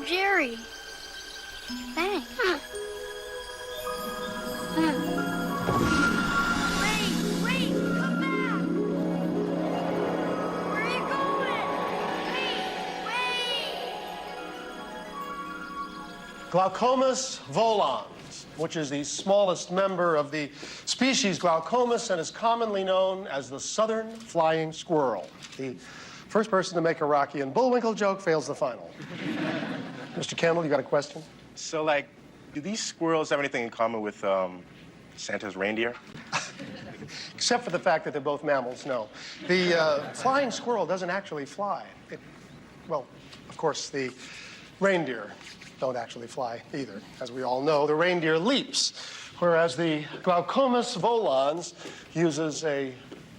Jerry. Thanks. Wait, come back! Where are you going? Wait! Glaucomus volans, which is the smallest member of the species Glaucomus and is commonly known as the southern flying squirrel. The first person to make a Rocky and Bullwinkle joke fails the final. Mr. Kendall, you got a question? So, like, do these squirrels have anything in common with Santa's reindeer? Except for the fact that they're both mammals, no. The flying squirrel doesn't actually fly. Well, of course, the reindeer don't actually fly either. As we all know, the reindeer leaps, whereas the Glaucomus volans uses a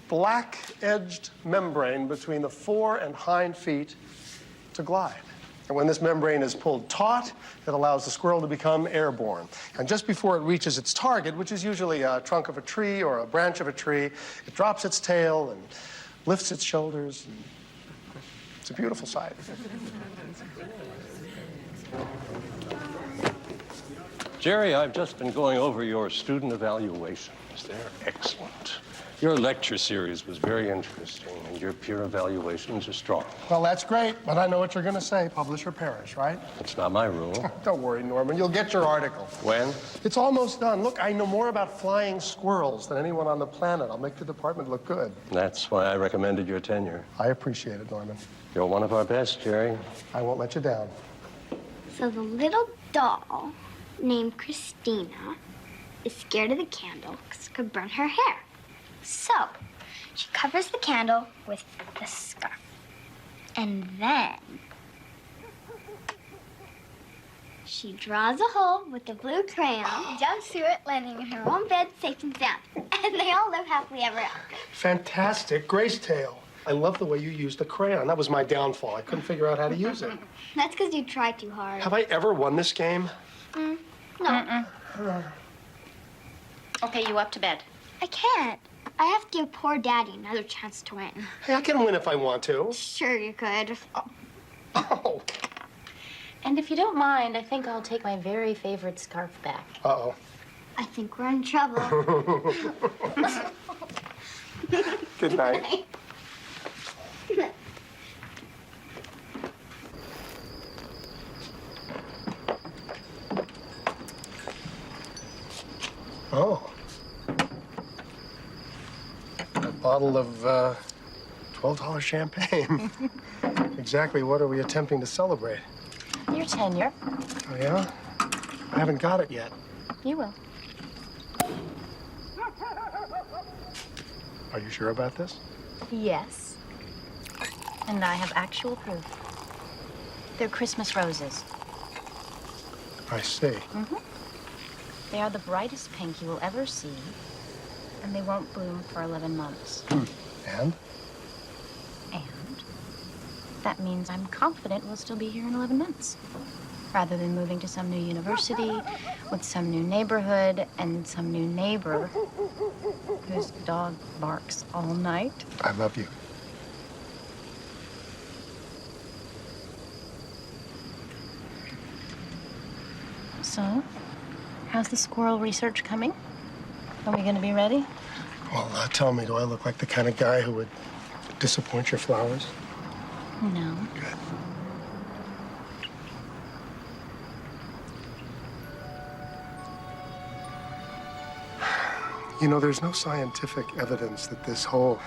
black-edged membrane between the fore and hind feet to glide. And when this membrane is pulled taut, it allows the squirrel to become airborne. And just before it reaches its target, which is usually a trunk of a tree or a branch of a tree, it drops its tail and lifts its shoulders. And it's a beautiful sight. Jerry, I've just been going over your student evaluations. They're excellent. Your lecture series was very interesting, and your peer evaluations are strong. Well, that's great, but I know what you're going to say. Publish or perish, right? It's not my rule. Don't worry, Norman. You'll get your article. When? It's almost done. Look, I know more about flying squirrels than anyone on the planet. I'll make the department look good. That's why I recommended your tenure. I appreciate it, Norman. You're one of our best, Jerry. I won't let you down. So the little doll named Christina is scared of the candle because it could burn her hair. So she covers the candle with the scarf. And then she draws a hole with the blue crayon, jumps through it, landing in her own bed safe and sound. And they all live happily ever after. Fantastic. Grace Tale. I love the way you used the crayon. That was my downfall. I couldn't figure out how to use it. That's because you try too hard. Have I ever won this game? No. Okay, you up to bed. I can't. I have to give poor Daddy another chance to win. Hey, I can win if I want to. Sure you could. Oh. And if you don't mind, I think I'll take my very favorite scarf back. Uh-oh. I think we're in trouble. Good night. Oh. A bottle of $12 champagne. Exactly what are we attempting to celebrate? Your tenure. Oh, yeah? I haven't got it yet. You will. Are you sure about this? Yes. And I have actual proof. They're Christmas roses. I see. They are the brightest pink you will ever see, and they won't bloom for 11 months. And? And that means I'm confident we'll still be here in 11 months. Rather than moving to some new university, with some new neighborhood, and some new neighbor whose dog barks all night. I love you. So, how's the squirrel research coming? Are we gonna be ready? Well, tell me, do I look like the kind of guy who would disappoint your flowers? No. Good. You know, there's no scientific evidence that this whole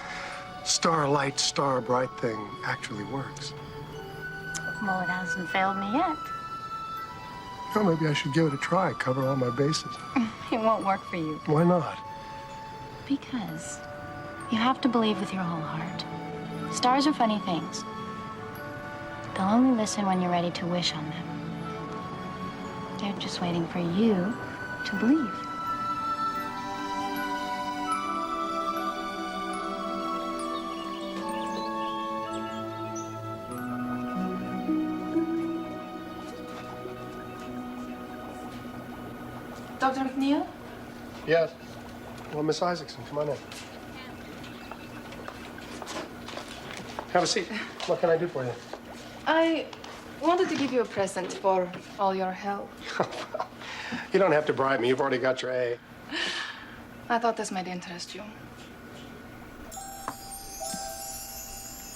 starlight, star bright thing actually works. Well, it hasn't failed me yet. Well, maybe I should give it a try, cover all my bases. It won't work for you. Why not? Because you have to believe with your whole heart. Stars are funny things. They'll only listen when you're ready to wish on them. They're just waiting for you to believe. Dr. McNeil? Yes. Well, Miss Isaacson, come on in. Have a seat. What can I do for you? I wanted to give you a present for all your help. You don't have to bribe me. You've already got your A. I thought this might interest you.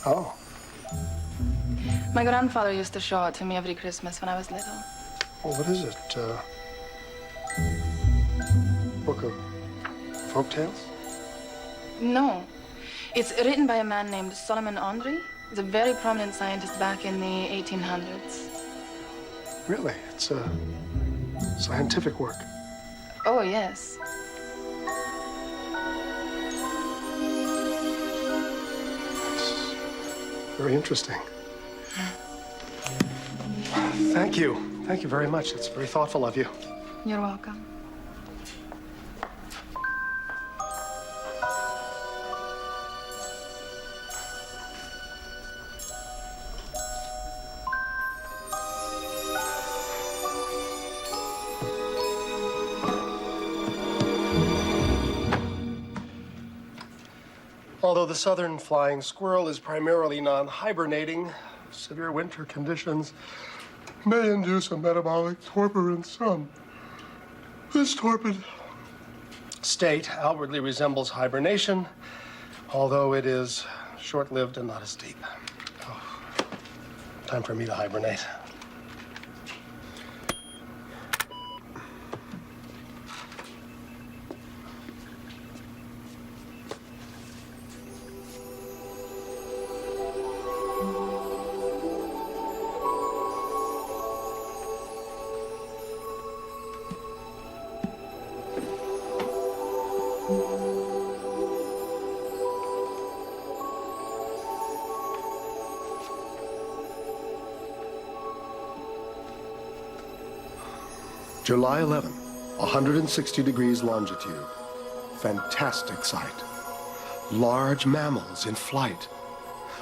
Oh. My grandfather used to show it to me every Christmas when I was little. Well, what is it? Book of folk tales? No. It's written by a man named Solomon Andre. He's a very prominent scientist back in the 1800s. Really? It's scientific work. Oh, yes. It's very interesting. Thank you. Thank you very much. It's very thoughtful of you. You're welcome. Although the southern flying squirrel is primarily non-hibernating, severe winter conditions may induce a metabolic torpor in some. This torpid state outwardly resembles hibernation, although it is short-lived and not as deep. Oh, time for me to hibernate. July 11, 160 degrees longitude. Fantastic sight. Large mammals in flight.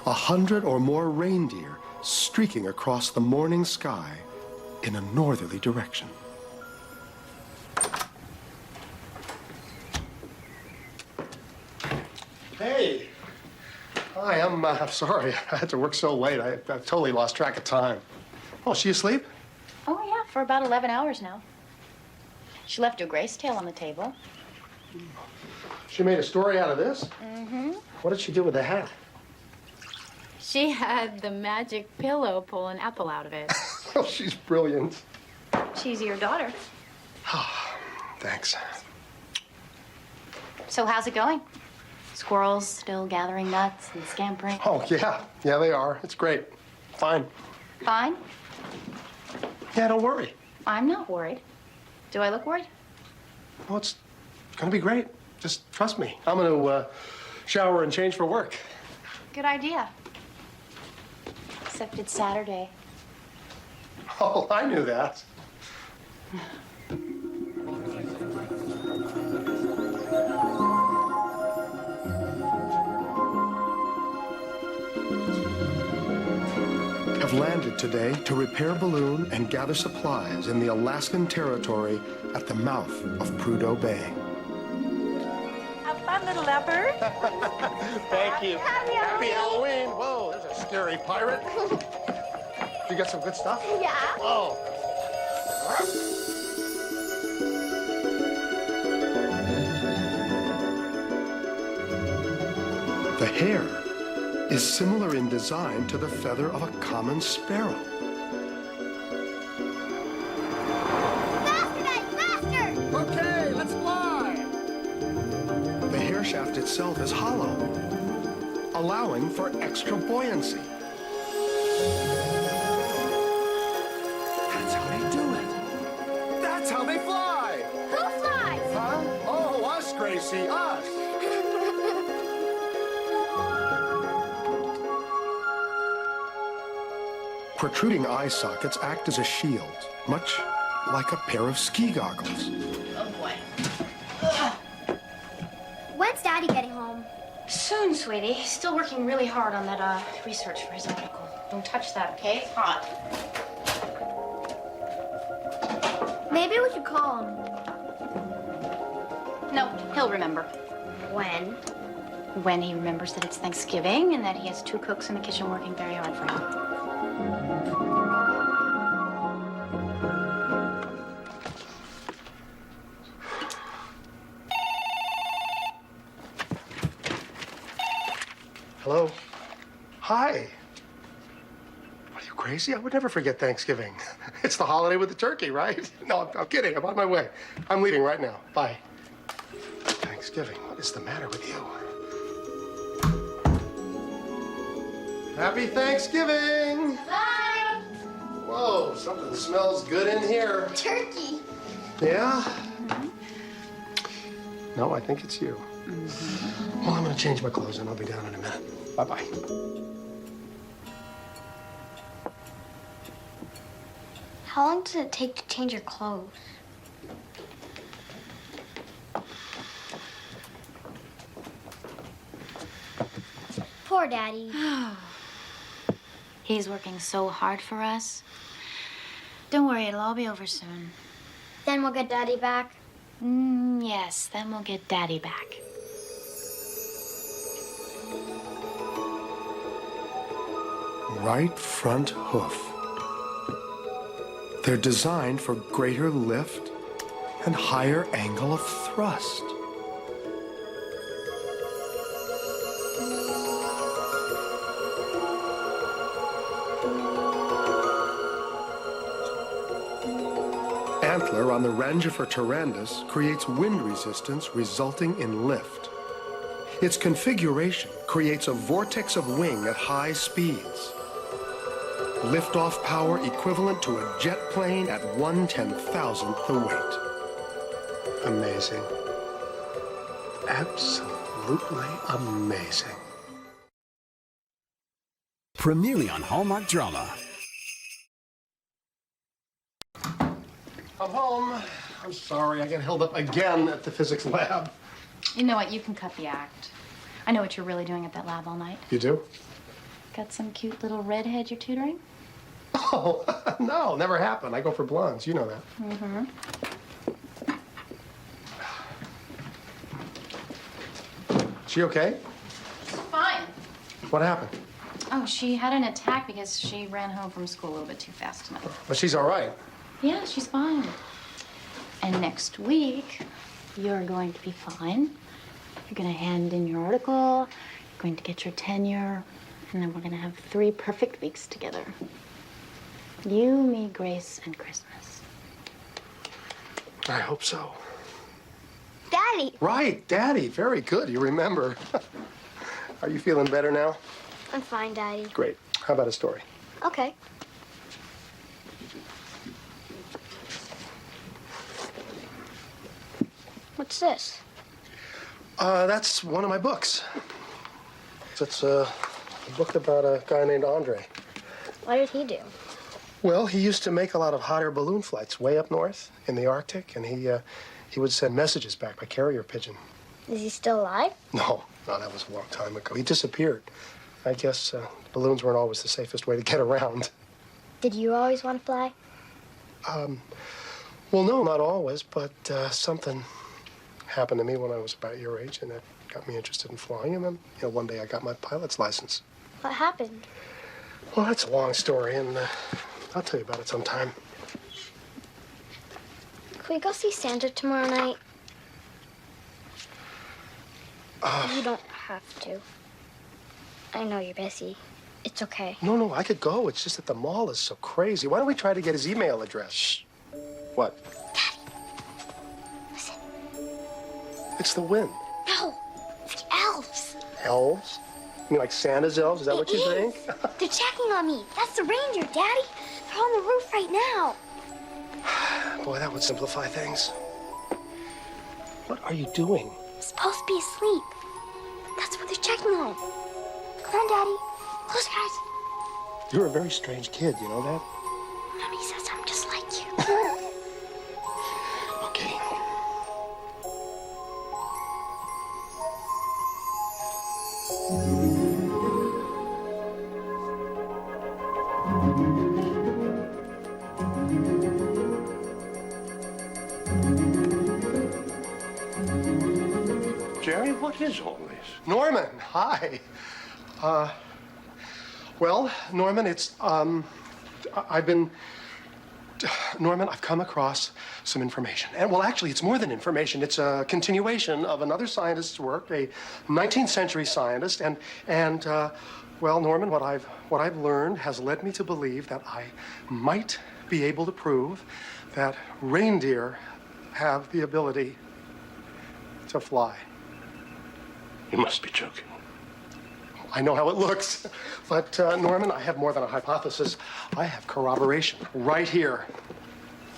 100 or more reindeer streaking across the morning sky in a northerly direction. Hey. Hi, I'm sorry. I had to work so late. I totally lost track of time. Oh, is she asleep? Oh, yeah, for about 11 hours now. She left her grace tail on the table. She made a story out of this? Mm-hmm. What did she do with the hat? She had the magic pillow pull an apple out of it. Oh, she's brilliant. She's your daughter. Thanks. So how's it going? Squirrels still gathering nuts and scampering? Oh, yeah. Yeah, they are. It's great. Fine. Fine. Yeah, don't worry. I'm not worried. Do I look worried? Oh, it's gonna be great. Just trust me. I'm gonna shower and change for work. Good idea. Except it's Saturday. Oh, I knew that. Have landed today to repair balloon and gather supplies in the Alaskan Territory at the mouth of Prudhoe Bay. Have fun, little leopard. Thank you. Happy Halloween. Whoa, there's a scary pirate. You got some good stuff? Yeah. Oh. The hair is similar in design to the feather of a common sparrow. Faster, guys, faster! Okay, let's fly! The hair shaft itself is hollow, allowing for extra buoyancy. That's how they do it. That's how they fly! Who flies? Huh? Oh, us, Gracie, us! Protruding eye sockets act as a shield, much like a pair of ski goggles. Oh, boy. When's Daddy getting home? Soon, sweetie. He's still working really hard on that research for his article. Don't touch that, okay? It's hot. Maybe we should call him. No, he'll remember. When? When he remembers that it's Thanksgiving and that he has 2 cooks in the kitchen working very hard for him. Hello? Hi. Are you crazy? I would never forget Thanksgiving. It's the holiday with the turkey, right? No, I'm kidding. I'm on my way. I'm leaving right now. Bye. Thanksgiving? What is the matter with you? Happy Thanksgiving! Bye! Whoa, something smells good in here. Turkey. Yeah? No, I think it's you. Well, I'm gonna change my clothes and I'll be down in a minute. Bye-bye. How long does it take to change your clothes? Poor Daddy. He's working so hard for us. Don't worry, it'll all be over soon. Then we'll get Daddy back. Yes, then we'll get Daddy back. Right front hoof. They're designed for greater lift and higher angle of thrust. Antler on the Rangifer tarandus creates wind resistance resulting in lift. Its configuration creates a vortex of wing at high speeds. Liftoff power equivalent to a jet plane at 1/10,000th the weight. Amazing. Absolutely amazing. Premierly on Hallmark Drama. I'm home. I'm sorry, I got held up again at the physics lab. You know what? You can cut the act. I know what you're really doing at that lab all night. You do? Got some cute little redhead you're tutoring? Oh, no, never happened. I go for blondes. You know that. Mm-hmm. She okay? Fine. What happened? Oh, she had an attack because she ran home from school a little bit too fast tonight. But she's all right. Yeah, she's fine. And next week, you're going to be fine. You're going to hand in your article, you're going to get your tenure, and then we're going to have 3 perfect weeks together. You, me, Grace, and Christmas. I hope so. Daddy! Right, Daddy. Very good. You remember. Are you feeling better now? I'm fine, Daddy. Great. How about a story? Okay. What's this? That's one of my books. It's a book about a guy named Andre. What did he do? Well, he used to make a lot of hot air balloon flights way up north in the Arctic, and he would send messages back by carrier pigeon. Is he still alive? No, that was a long time ago. He disappeared. I guess balloons weren't always the safest way to get around. Did you always want to fly? Well, no, not always, but something happened to me when I was about your age, and it got me interested in flying. And then, one day I got my pilot's license. What happened? Well, that's a long story, and I'll tell you about it sometime. Can we go see Santa tomorrow night? You don't have to. I know you're busy. It's okay. No, I could go. It's just that the mall is so crazy. Why don't we try to get his email address? Shh. What? Listen. It's the wind. No, it's the elves. Elves? You mean like Santa's elves? Is that what you think? They're checking on me. That's the reindeer, Daddy. They're on the roof right now. Boy, that would simplify things. What are you doing? I'm supposed to be asleep. That's what they're checking on. Come on, Daddy. Close your eyes. You're a very strange kid, you know that? Mommy says I'm just like you. Okay. Jerry, what is all this? Norman, hi. Well, Norman, it's, I've been Norman, I've come across some information. And, well, actually, it's more than information. It's a continuation of another scientist's work, a 19th century scientist. Well, Norman, what I've learned has led me to believe that I might be able to prove that reindeer have the ability to fly. You must be joking. I know how it looks, but Norman, I have more than a hypothesis. I have corroboration right here.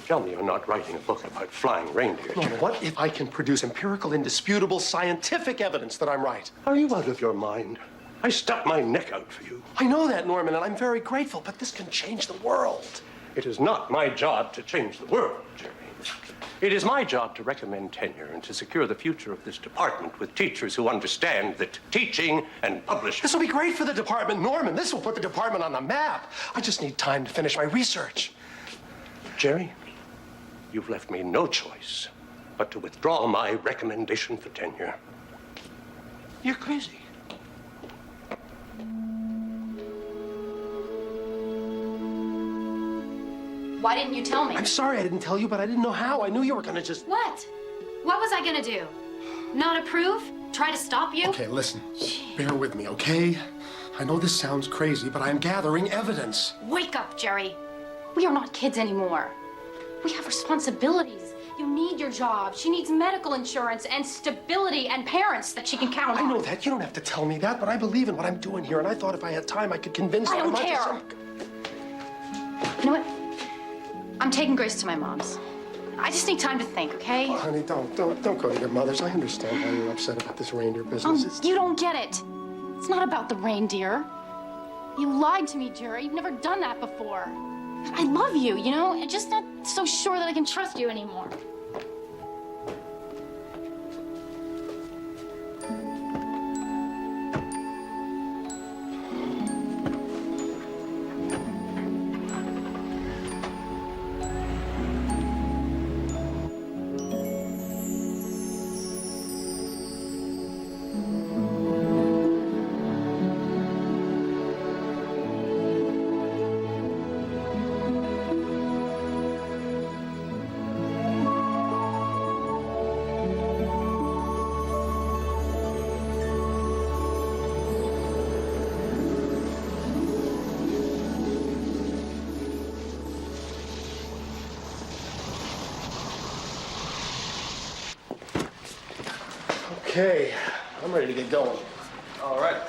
Tell me you're not writing a book about flying reindeer. Norman, what if I can produce empirical, indisputable, scientific evidence that I'm right? Are you out of your mind? I stuck my neck out for you. I know that, Norman, and I'm very grateful, but this can change the world. It is not my job to change the world, Jerry. It is my job to recommend tenure and to secure the future of this department with teachers who understand that teaching and publishing... This will be great for the department, Norman. This will put the department on the map. I just need time to finish my research. Jerry, you've left me no choice but to withdraw my recommendation for tenure. You're crazy. Why didn't you tell me? I'm sorry I didn't tell you, but I didn't know how. I knew you were gonna just... What? What was I gonna do? Not approve? Try to stop you? Okay, listen. Bear with me, okay? I know this sounds crazy, but I'm gathering evidence. Wake up, Jerry. We are not kids anymore. We have responsibilities. You need your job. She needs medical insurance and stability and parents that she can count on. I know that. You don't have to tell me that, but I believe in what I'm doing here, and I thought if I had time, I could convince I them. don't care. You know what? I'm taking Grace to my mom's. I just need time to think, okay? Oh, honey, don't go to your mother's. I understand why you're upset about this reindeer business. You don't get it. It's not about the reindeer. You lied to me, Jerry. You've never done that before. I love you, you know? I'm just not so sure that I can trust you anymore. Okay, I'm ready to get going. All right.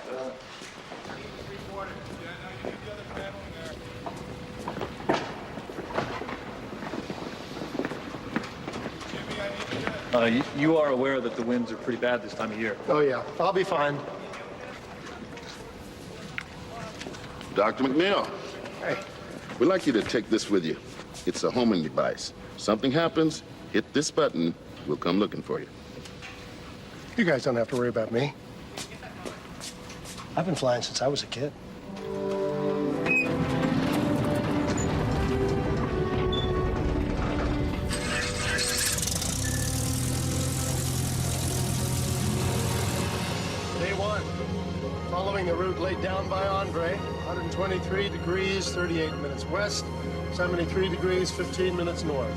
You are aware that the winds are pretty bad this time of year. Oh, yeah. I'll be fine. Dr. McNeil, Hey. we'd like you to take this with you. It's a homing device. Something happens, hit this button, we'll come looking for you. You guys don't have to worry about me. I've been flying since I was a kid. Day one. Following the route laid down by Andre, 123 degrees, 38 minutes west, 73 degrees, 15 minutes north.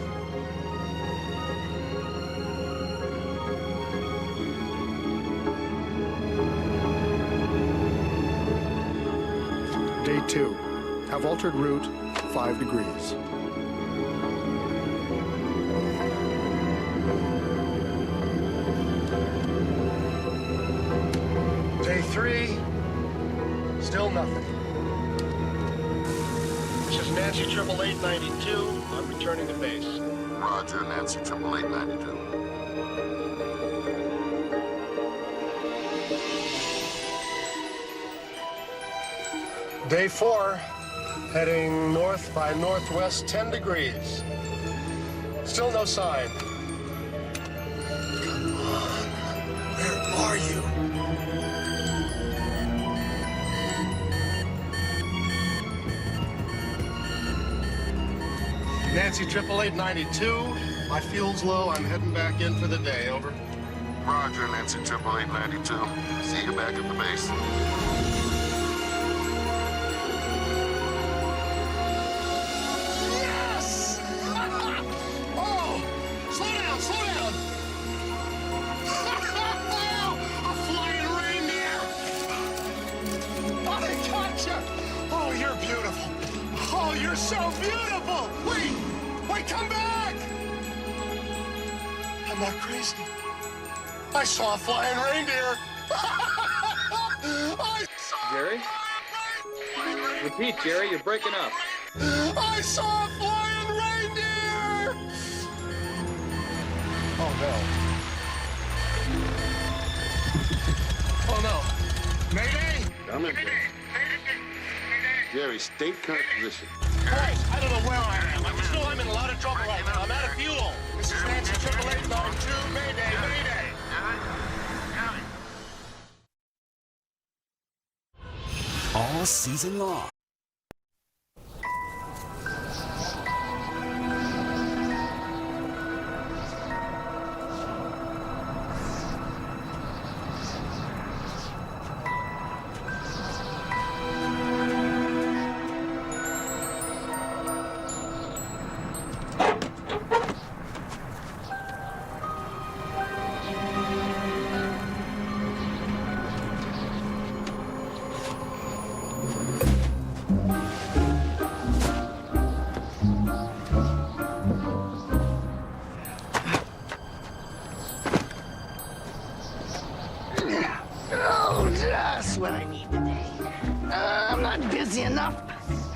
Day two. Have altered route 5 degrees. Day three. Still nothing. This is Nancy 88892. I'm returning to base. Roger, Nancy 88892. Day four, heading north by northwest 10 degrees. Still no sign. Come on, where are you? Nancy 88892, my fuel's low. I'm heading back in for the day. Over. Roger, Nancy 88892. See you back at the base. Yes! so beautiful! Wait, come back! I'm not crazy. I saw a flying reindeer. I saw Jerry? Repeat, Jerry, you're breaking up. I saw a flying reindeer! Oh, no. Oh, no. Mayday! Come in. Jerry, state current position. Hey, I don't know where I am. I'm in a lot of trouble right now. I'm out of fuel. This is Nancy 888-92. Mayday, mayday. All season long. That's what I need today. I'm not busy enough.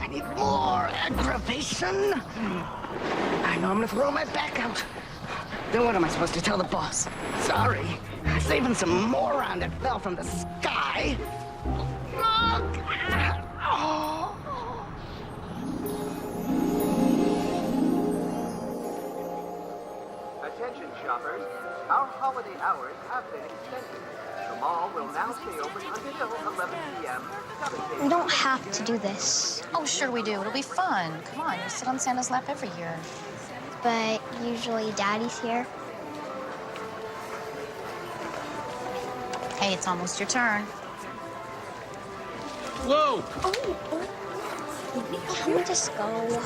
I need more aggravation. I know I'm gonna throw my back out. Then what am I supposed to tell the boss? Sorry, saving some moron that fell from the sky. Attention shoppers, our holiday hours have been extended. The mall will now stay open until 11 p.m. We don't have to do this. Oh, sure we do. It'll be fun. Come on, you sit on Santa's lap every year. But usually Daddy's here. Hey, it's almost your turn. Whoa! Can we just go?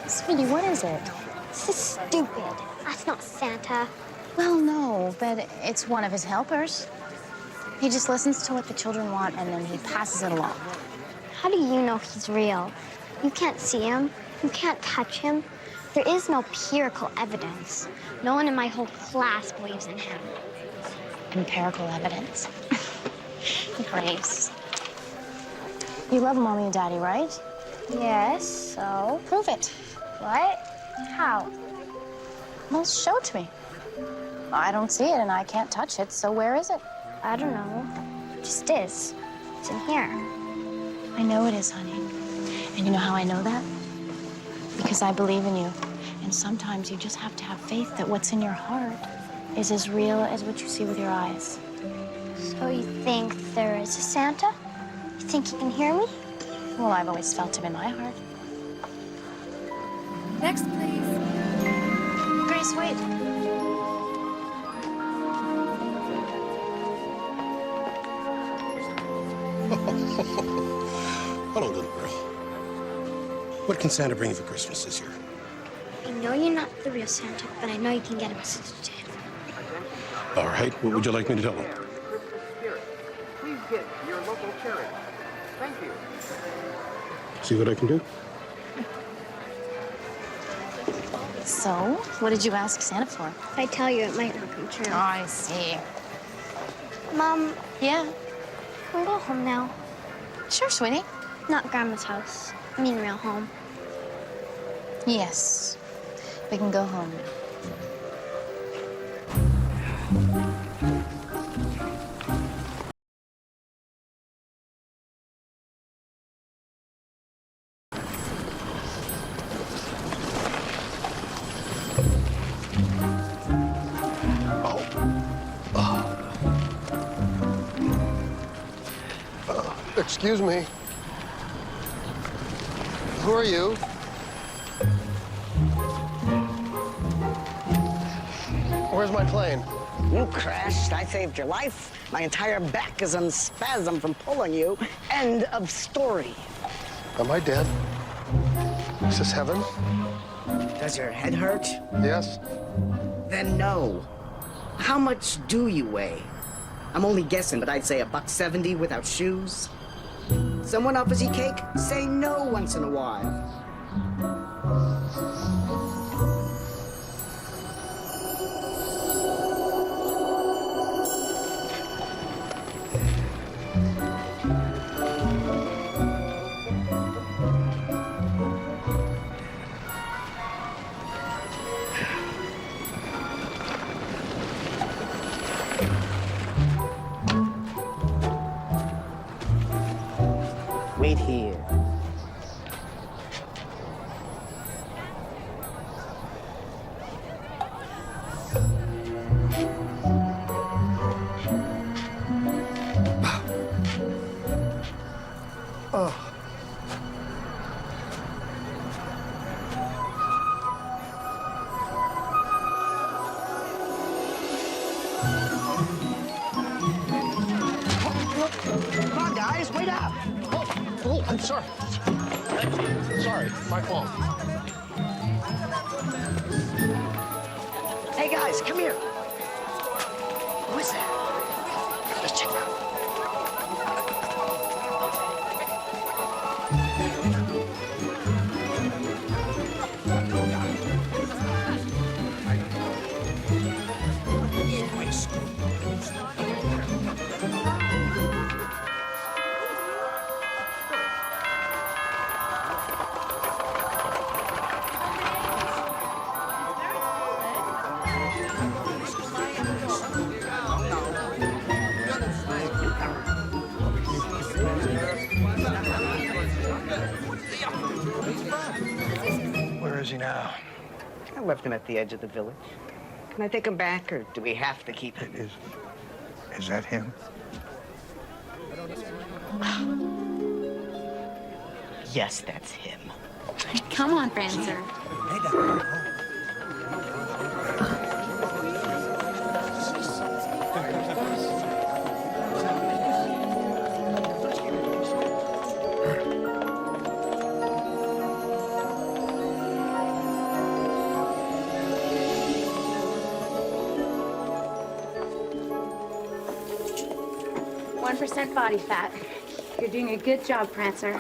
Sweetie, what is it? This is stupid. That's not Santa. Well, no, but it's one of his helpers. He just listens to what the children want and then he passes it along. How do you know he's real? You can't see him. You can't touch him. There is no empirical evidence. No one in my whole class believes in him. Empirical evidence. Grace. You love Mommy and Daddy, right? Yes, so? Prove it. What? How? Well, show it to me. I don't see it and I can't touch it, so where is it? I don't know. It just is. It's in here. I know it is, honey. And you know how I know that? Because I believe in you. And sometimes you just have to have faith that what's in your heart is as real as what you see with your eyes. So you think there is a Santa? You think he can hear me? Well, I've always felt him in my heart. Next, please. Grace, wait. Hello, little girl. What can Santa bring you for Christmas this year? I know you're not the real Santa, but I know you can get a message to him. All right, what would you like me to tell him? Please get to your local charity. Thank you. See what I can do? So, what did you ask Santa for? If I tell you, it might not come true. Oh, I see. Mom. Yeah? Can we go home now? Sure, sweetie. Not Grandma's house. I mean real home. Yes. We can go home. Excuse me. Who are you? Where's my plane? You crashed. I saved your life. My entire back is in spasm from pulling you. End of story. Am I dead? Is this heaven? Does your head hurt? Yes. Then no. How much do you weigh? I'm only guessing, but I'd say $170 without shoes. Someone offers you cake? Say no once in a while. I'm sorry. Sorry, my fault. Hey, guys, come here. Who is that? Let's check it out. Where is he now? I left him at the edge of the village. Can I take him back, or do we have to keep him? Is that him? Yes, that's him. Come on, Prancer. % body fat. You're doing a good job, Prancer.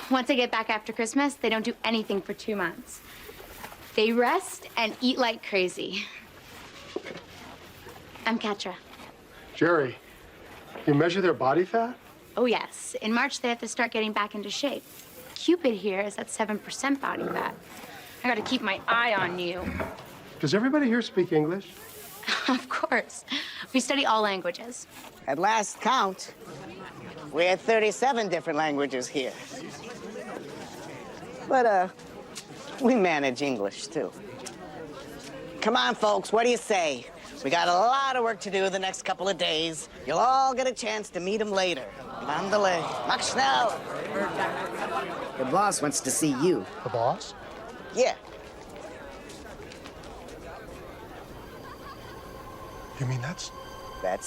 Once I get back after Christmas, they don't do anything for 2 months. They rest and eat like crazy. I'm Ketra. Jerry, you measure their body fat? Oh, yes. In March, they have to start getting back into shape. Cupid here is at 7% body fat. I gotta keep my eye on you. Does everybody here speak English? Of course. We study all languages. At last count, we had 37 different languages here. But, we manage English, too. Come on, folks, what do you say? We got a lot of work to do the next couple of days. You'll all get a chance to meet him later. Mandalay. Mach schnell. The boss wants to see you. The boss? Yeah. You mean that's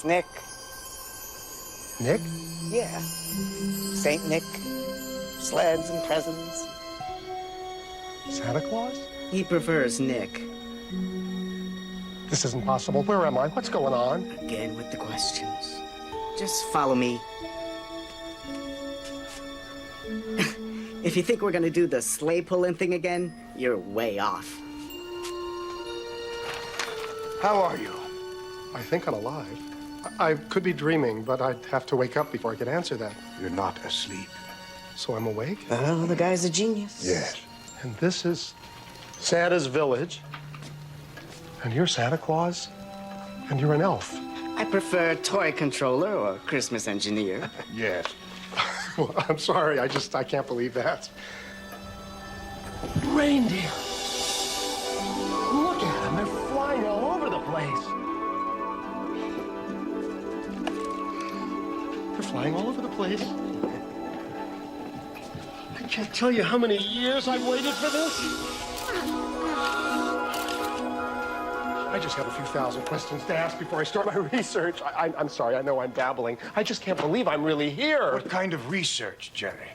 Nick. Nick? Yeah. Saint Nick. Sleds and presents. Santa Claus? He prefers Nick. This isn't possible. Where am I? What's going on? Again with the questions. Just follow me. If you think we're gonna do the sleigh pulling thing again, you're way off. How are you? I think I'm alive. I could be dreaming, but I'd have to wake up before I could answer that. You're not asleep. So I'm awake? Oh, the guy's a genius. Yes. And this is Santa's village. And you're Santa Claus. And you're an elf. I prefer toy controller or Christmas engineer. Yes. Well, I'm sorry. I can't believe that. Reindeer. Look at them. They're flying all over the place. They're flying all over the place. I can't tell you how many years I've waited for this. I just have a few thousand questions to ask before I start my research. I'm sorry, I know I'm babbling. I just can't believe I'm really here. What kind of research, Jerry?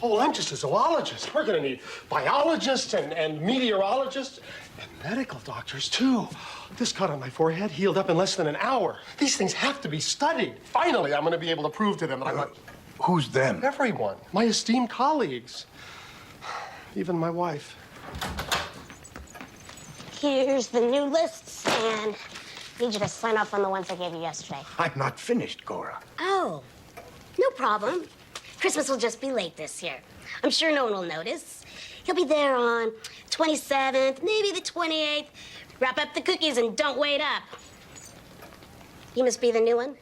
Oh, I'm just a zoologist. We're gonna need biologists and meteorologists and medical doctors, too. This cut on my forehead healed up in less than an hour. These things have to be studied. Finally, I'm gonna be able to prove to them that I'm not... Who's them? Everyone. My esteemed colleagues. Even my wife. Here's the new lists, and I need you to sign off on the ones I gave you yesterday. I'm not finished, Cora. Oh, no problem. Christmas will just be late this year. I'm sure no one will notice. He'll be there on 27th, maybe the 28th. Wrap up the cookies and don't wait up. You must be the new one?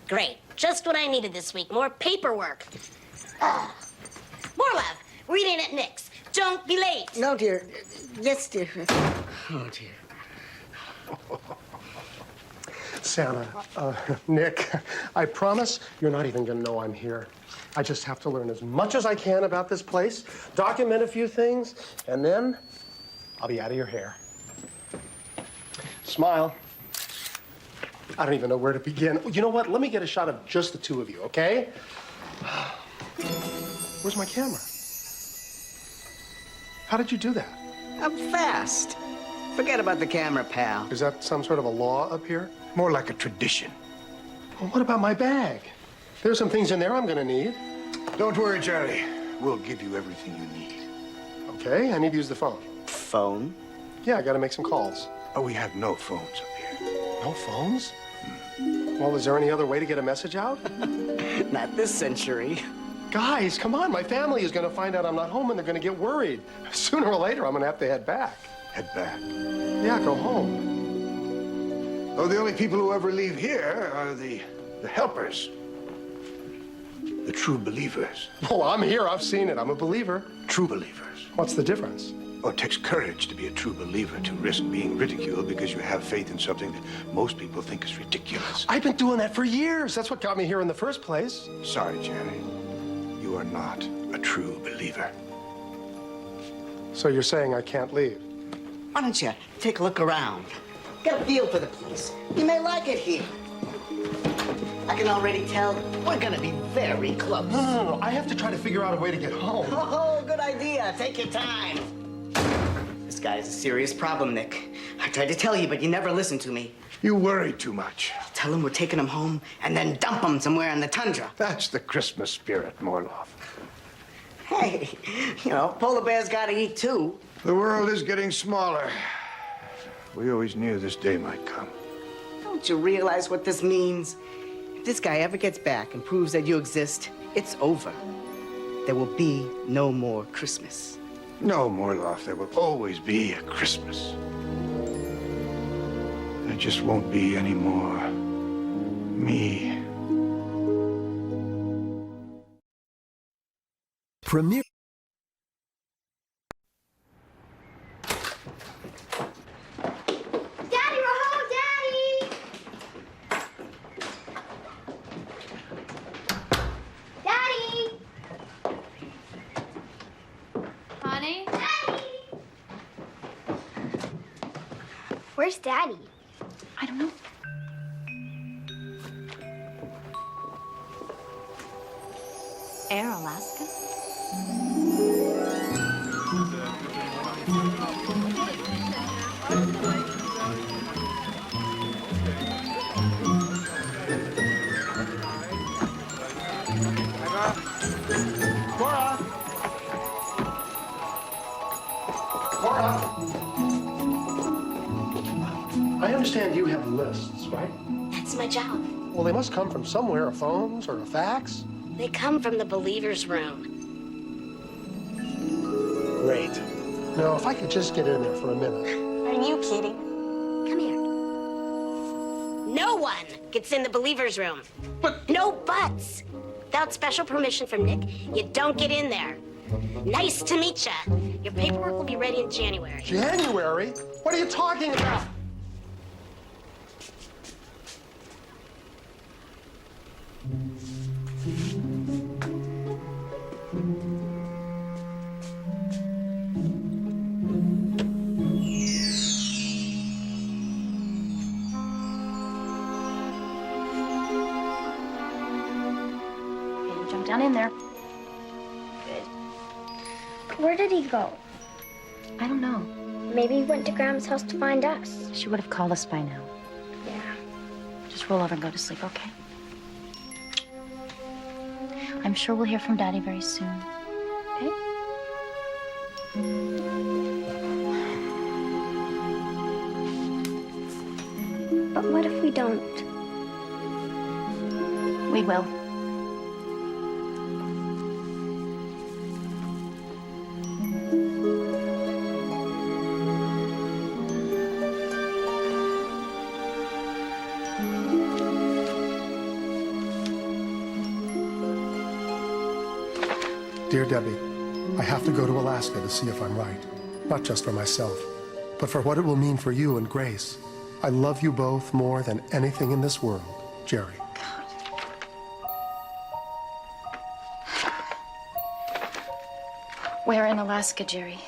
Great. Just what I needed this week. More paperwork. More love. Reading at Nick's. Don't be late. No, dear. Yes, dear. Oh, dear. Santa, Nick, I promise you're not even gonna know I'm here. I just have to learn as much as I can about this place, document a few things, and then I'll be out of your hair. Smile. I don't even know where to begin. You know what? Let me get a shot of just the two of you, okay? Where's my camera? How did you do that? I'm fast. Forget about the camera, pal. Is that some sort of a law up here? More like a tradition. Well, what about my bag? There's some things in there I'm gonna need. Don't worry, Jerry. We'll give you everything you need. Okay, I need to use the phone. Phone? Yeah, I gotta make some calls. Oh, we have no phones up here. No phones? Well, is there any other way to get a message out? Not this century. Guys, come on. My family is gonna find out I'm not home and they're gonna get worried. Sooner or later, I'm gonna have to head back. Head back. Yeah, go home. Oh, the only people who ever leave here are the helpers. The true believers. Oh, I'm here. I've seen it. I'm a believer. True believers. What's the difference? Oh, it takes courage to be a true believer, to risk being ridiculed because you have faith in something that most people think is ridiculous. I've been doing that for years. That's what got me here in the first place. Sorry, Jerry. You are not a true believer. So you're saying I can't leave? Why don't you take a look around? Get a feel for the place. You may like it here. I can already tell we're gonna be very close. No. I have to try to figure out a way to get home. Oh, good idea. Take your time. This guy is a serious problem, Nick. I tried to tell you, but you never listened to me. You worry too much. Tell him we're taking him home and then dump him somewhere in the tundra. That's the Christmas spirit, Morloff. Hey, you know, polar bears gotta eat too. The world is getting smaller. We always knew this day might come. Don't you realize what this means? If this guy ever gets back and proves that you exist, it's over. There will be no more Christmas. No, Morloff, there will always be a Christmas. There just won't be any more me. Premiere. Daddy, we're home, Daddy! Daddy! Honey? Daddy! Where's Daddy? I don't know. Air Alaska? Cora! Cora! I understand you have lists, right? That's my job. Well, they must come from somewhere, phones or a fax. They come from the believer's room. Great. Now, if I could just get in there for a minute. Are you kidding? Come here. No one gets in the believer's room. But no buts. Without special permission from Nick, you don't get in there. Nice to meet ya. Your paperwork will be ready in January. January? What are you talking about? Okay, you jump down in there. Where did he go? I don't know. Maybe he went to Grandma's house to find us. She would have called us by now. Yeah. Just roll over and go to sleep, okay? I'm sure we'll hear from Daddy very soon. Okay? But what if we don't? We will. Dear Debbie, I have to go to Alaska to see if I'm right. Not just for myself, but for what it will mean for you and Grace. I love you both more than anything in this world, Jerry. Where in Alaska, Jerry?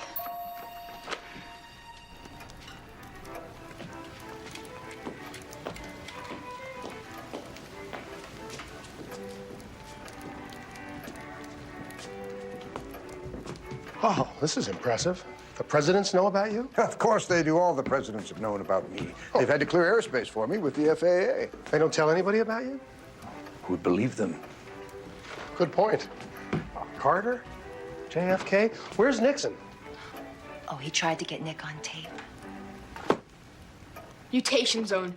Oh, this is impressive. The presidents know about you? Of course they do. All the presidents have known about me. They've had to clear airspace for me with the FAA. They don't tell anybody about you? Who'd believe them? Good point. Carter? JFK? Where's Nixon? Oh, he tried to get Nick on tape. Mutation Zone.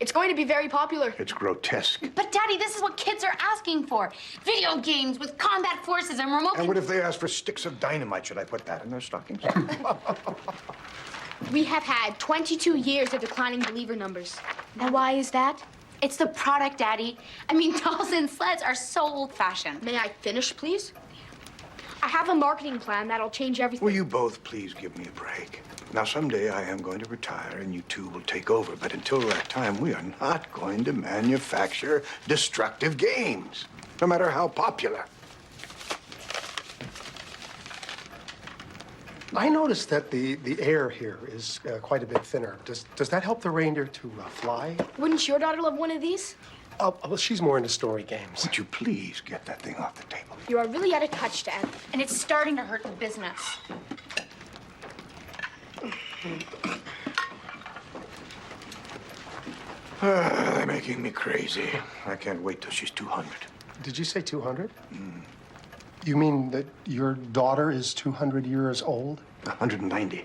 It's going to be very popular. It's grotesque. But, Daddy, this is what kids are asking for. Video games with combat forces and remote... And what if they ask for sticks of dynamite? Should I put that in their stockings? We have had 22 years of declining believer numbers. And why is that? It's the product, Daddy. I mean, dolls and sleds are so old-fashioned. May I finish, please? I have a marketing plan that'll change everything. Will you both please give me a break? Now, someday I am going to retire and you two will take over. But until that time, we are not going to manufacture destructive games, no matter how popular. I noticed that the air here is quite a bit thinner. Does that help the reindeer to fly? Wouldn't your daughter love one of these? Well, she's more into story games. Would you please get that thing off the table? You are really out of touch, Dad. And it's starting to hurt the business. They're making me crazy. I can't wait till she's 200. Did you say 200? You mean that your daughter is 200 years old? 190.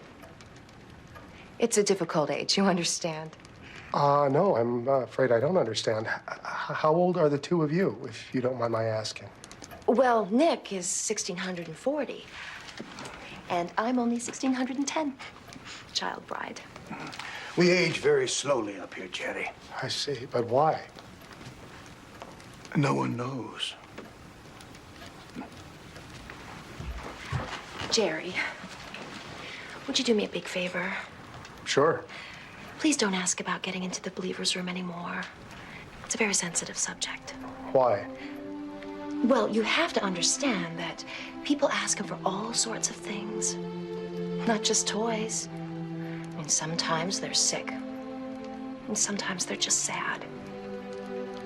It's a difficult age, you understand. No, I'm afraid I don't understand. How old are the two of you, if you don't mind my asking? Well, Nick is 1640, and I'm only 1610. Child bride. We age very slowly up here, Jerry. I see, but why? No one knows. Jerry, would you do me a big favor? Sure. Please don't ask about getting into the Believer's Room anymore. It's a very sensitive subject. Why? Well, you have to understand that people ask him for all sorts of things, not just toys. I mean, sometimes they're sick, and sometimes they're just sad.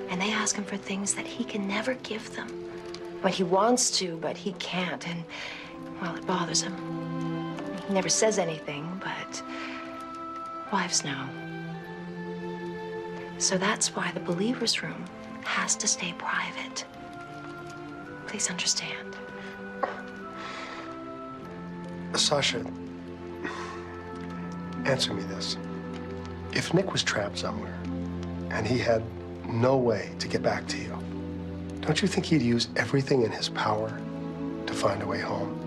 And they ask him for things that he can never give them. But he wants to, but he can't, and, well, it bothers him. He never says anything, but wives know. So that's why the Believer's Room has to stay private. Please understand. Sasha, answer me this. If Nick was trapped somewhere and he had no way to get back to you, don't you think he'd use everything in his power to find a way home?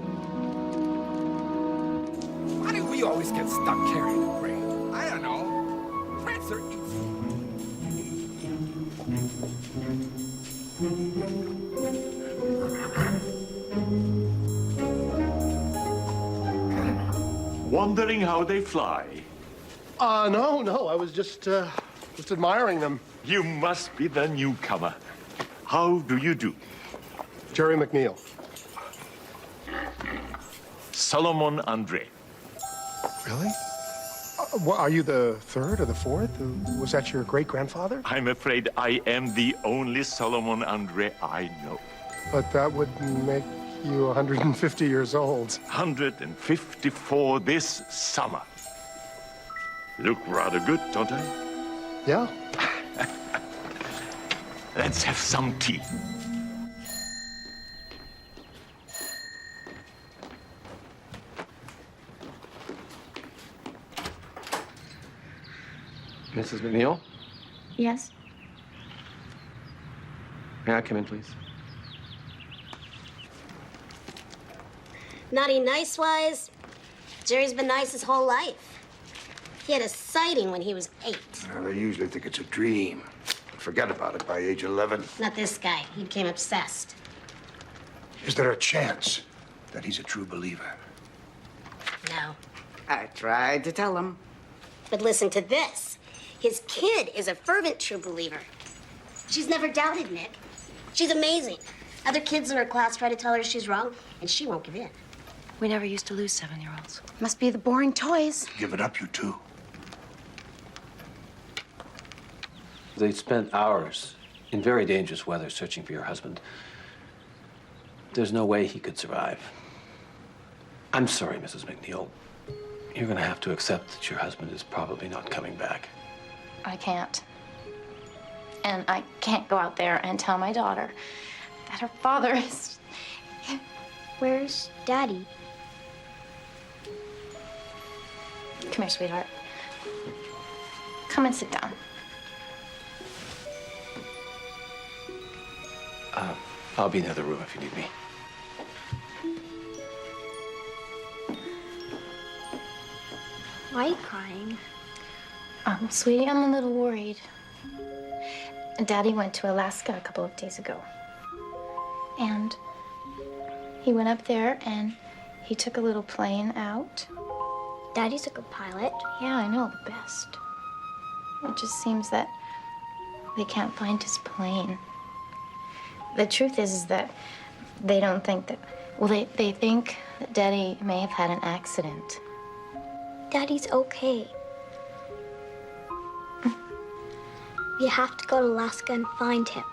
Why do we always get stuck carrying a grain? I don't know. Rats are easy. Wondering how they fly? No. I was just admiring them. You must be the newcomer. How do you do? Jerry McNeil. Solomon Andre. Really? Are you the third or the fourth? Was that your great-grandfather? I'm afraid I am the only Solomon Andre I know. But that would make you 150 years old. 154 this summer. Look rather good, don't I? Yeah. Let's have some tea. Mrs. McNeil? Yes? May I come in, please? Naughty nice-wise, Jerry's been nice his whole life. He had a sighting when he was 8. They usually think it's a dream. Forget about it by age 11. Not this guy. He became obsessed. Is there a chance that he's a true believer? No. I tried to tell him. But listen to this. His kid is a fervent true believer. She's never doubted Nick. She's amazing. Other kids in her class try to tell her she's wrong, and she won't give in. We never used to lose 7-year-olds. Must be the boring toys. Give it up, you two. They spent hours in very dangerous weather searching for your husband. There's no way he could survive. I'm sorry, Mrs. McNeil. You're going to have to accept that your husband is probably not coming back. I can't. And I can't go out there and tell my daughter that her father is... Where's Daddy? Come here, sweetheart. Come and sit down. I'll be in the other room if you need me. Why are you crying? Sweetie, I'm a little worried. Daddy went to Alaska a couple of days ago. And he went up there and he took a little plane out. Daddy's a good pilot. Yeah, I know, the best. It just seems that they can't find his plane. The truth is that they don't think that... Well, they think that Daddy may have had an accident. Daddy's okay. You have to go to Alaska and find him.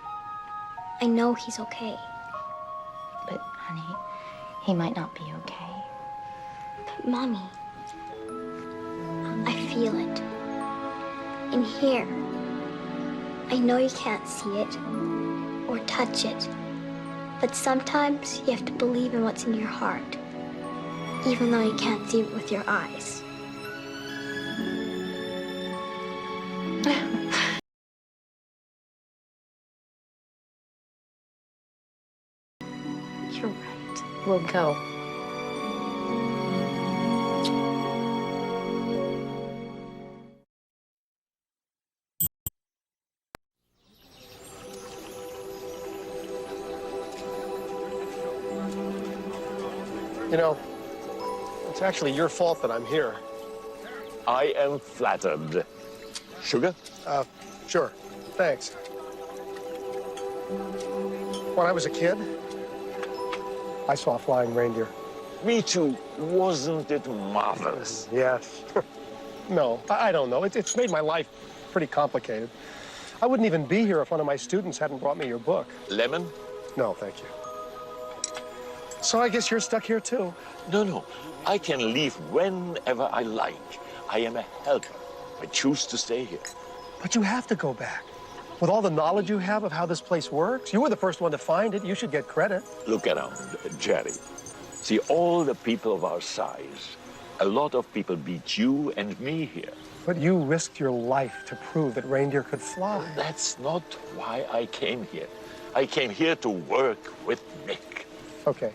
I know he's okay. But, honey, he might not be okay. But, Mommy, I feel it. In here. I know you can't see it or touch it. But sometimes you have to believe in what's in your heart, even though you can't see it with your eyes. You're right. We'll go. You know, it's actually your fault that I'm here. I am flattered. Sugar? Sure. Thanks. When I was a kid, I saw a flying reindeer. Me too. Wasn't it marvelous? Yes. No, I don't know. It's made my life pretty complicated. I wouldn't even be here if one of my students hadn't brought me your book. Lemon? No, thank you. So I guess you're stuck here, too. No. I can leave whenever I like. I am a helper. I choose to stay here. But you have to go back. With all the knowledge you have of how this place works, you were the first one to find it. You should get credit. Look around, Jerry. See, all the people of our size, a lot of people beat you and me here. But you risked your life to prove that reindeer could fly. That's not why I came here. I came here to work with Nick. Okay,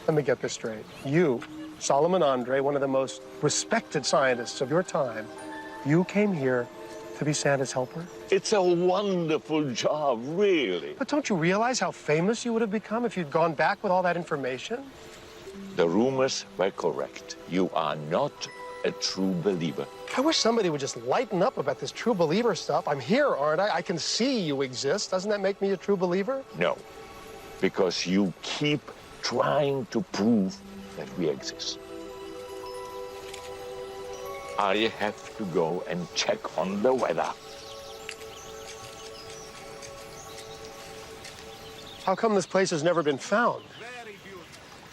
let me get this straight. You, Solomon Andre, one of the most respected scientists of your time, you came here to be Santa's helper? It's a wonderful job, really. But don't you realize how famous you would have become if you'd gone back with all that information? The rumors were correct. You are not a true believer. I wish somebody would just lighten up about this true believer stuff. I'm here, aren't I? I can see you exist. Doesn't that make me a true believer? No, because you keep trying to prove that we exist. I have to go and check on the weather. How come this place has never been found?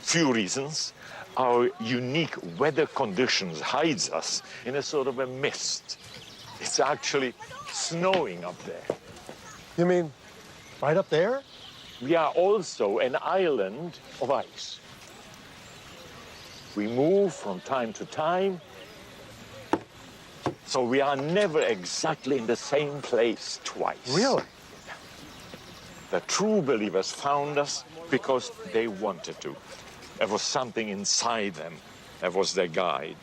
Few reasons. Our unique weather conditions hides us in a sort of a mist. It's actually snowing up there. You mean right up there? We are also an island of ice. We move from time to time, so we are never exactly in the same place twice. Really? The true believers found us because they wanted to. There was something inside them that was their guide.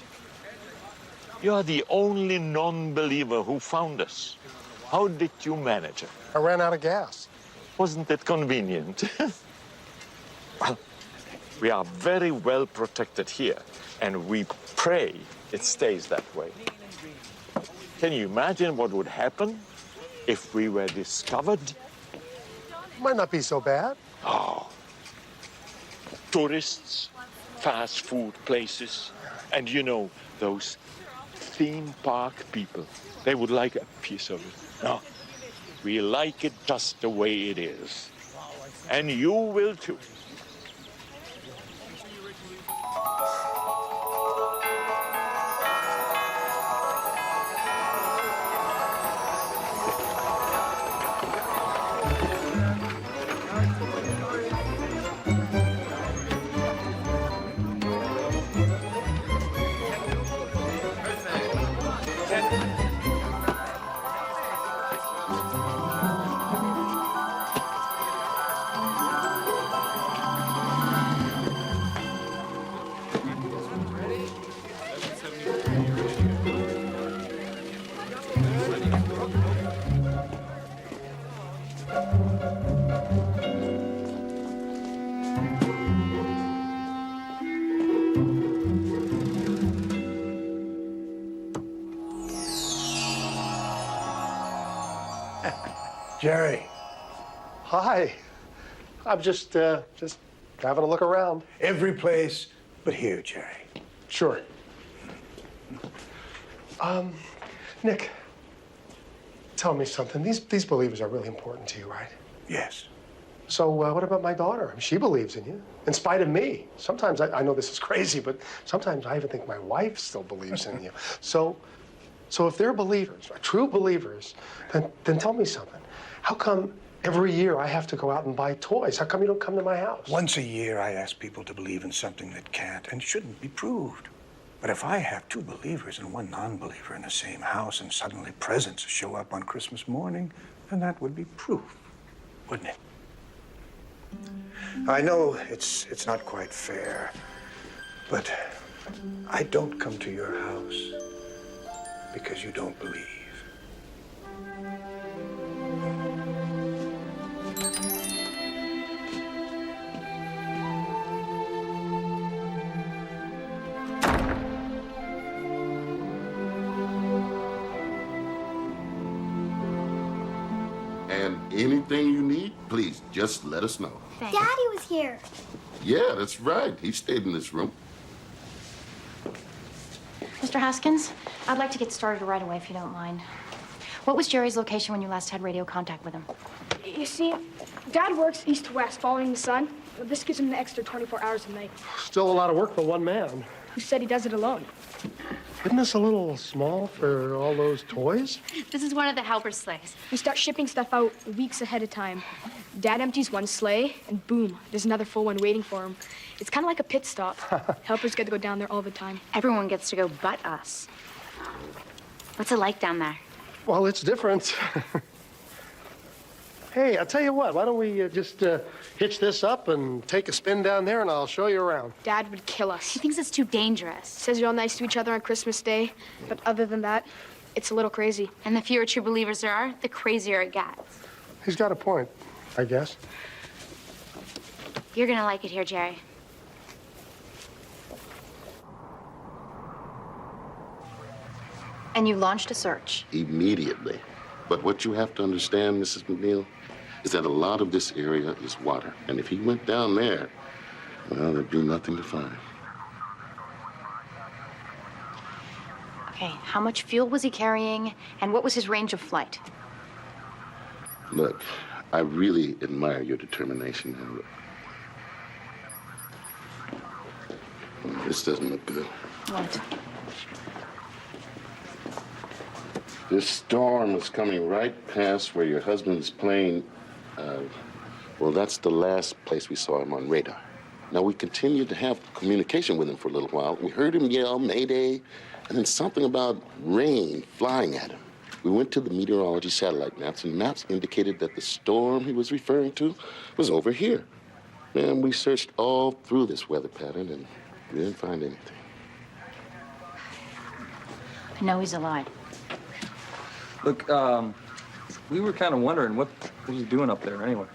You are the only non-believer who found us. How did you manage it? I ran out of gas. Wasn't it convenient? Well, we are very well protected here, and we pray it stays that way. Can you imagine what would happen if we were discovered? Might not be so bad. Oh. Tourists, fast food places, and you know, those theme park people, they would like a piece of it. No, we like it just the way it is. And you will too. Jerry. Hi. I'm just having a look around. Every place but here, Jerry. Sure. Nick, tell me something. These believers are really important to you, right? Yes. So what about my daughter? She believes in you, in spite of me. Sometimes, I know this is crazy, but sometimes I even think my wife still believes in you. So if they're believers, true believers, then tell me something. How come every year I have to go out and buy toys? How come you don't come to my house? Once a year, I ask people to believe in something that can't and shouldn't be proved. But if I have two believers and one non-believer in the same house and suddenly presents show up on Christmas morning, then that would be proof, wouldn't it? I know it's not quite fair, but I don't come to your house because you don't believe. And anything you need, please just let us know. Daddy was here. Yeah, that's right. He stayed in this room. Mr. Haskins, I'd like to get started right away if you don't mind. What was Jerry's location when you last had radio contact with him? You see, Dad works east to west, following the sun. This gives him an extra 24 hours a night. Still a lot of work for one man. Who said he does it alone? Isn't this a little small for all those toys? This is one of the helper sleighs. We start shipping stuff out weeks ahead of time. Dad empties one sleigh, and boom, there's another full one waiting for him. It's kind of like a pit stop. Helpers get to go down there all the time. Everyone gets to go but us. What's it like down there? Well, it's different. Hey, I'll tell you what, why don't we just hitch this up and take a spin down there and I'll show you around. Dad would kill us. He thinks it's too dangerous. Says you're all nice to each other on Christmas Day, but other than that, it's a little crazy. And the fewer true believers there are, the crazier it gets. He's got a point, I guess. You're gonna like it here, Jerry. And you launched a search. Immediately. But what you have to understand, Mrs. McNeil, is that a lot of this area is water. And if he went down there, well, there'd be nothing to find. Okay, how much fuel was he carrying, and what was his range of flight? Look, I really admire your determination. This doesn't look good. What? This storm is coming right past where your husband's plane. Well, that's the last place we saw him on radar. Now, we continued to have communication with him for a little while. We heard him yell, Mayday, and then something about rain flying at him. We went to the meteorology satellite maps, and maps indicated that the storm he was referring to was over here. And we searched all through this weather pattern, and we didn't find anything. I know he's alive. Look, we were kind of wondering what was he doing up there anyway.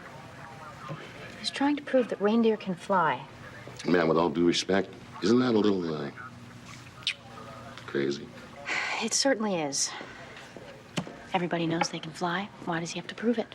He's trying to prove that reindeer can fly. Man, with all due respect, isn't that a little, crazy? It certainly is. Everybody knows they can fly. Why does he have to prove it?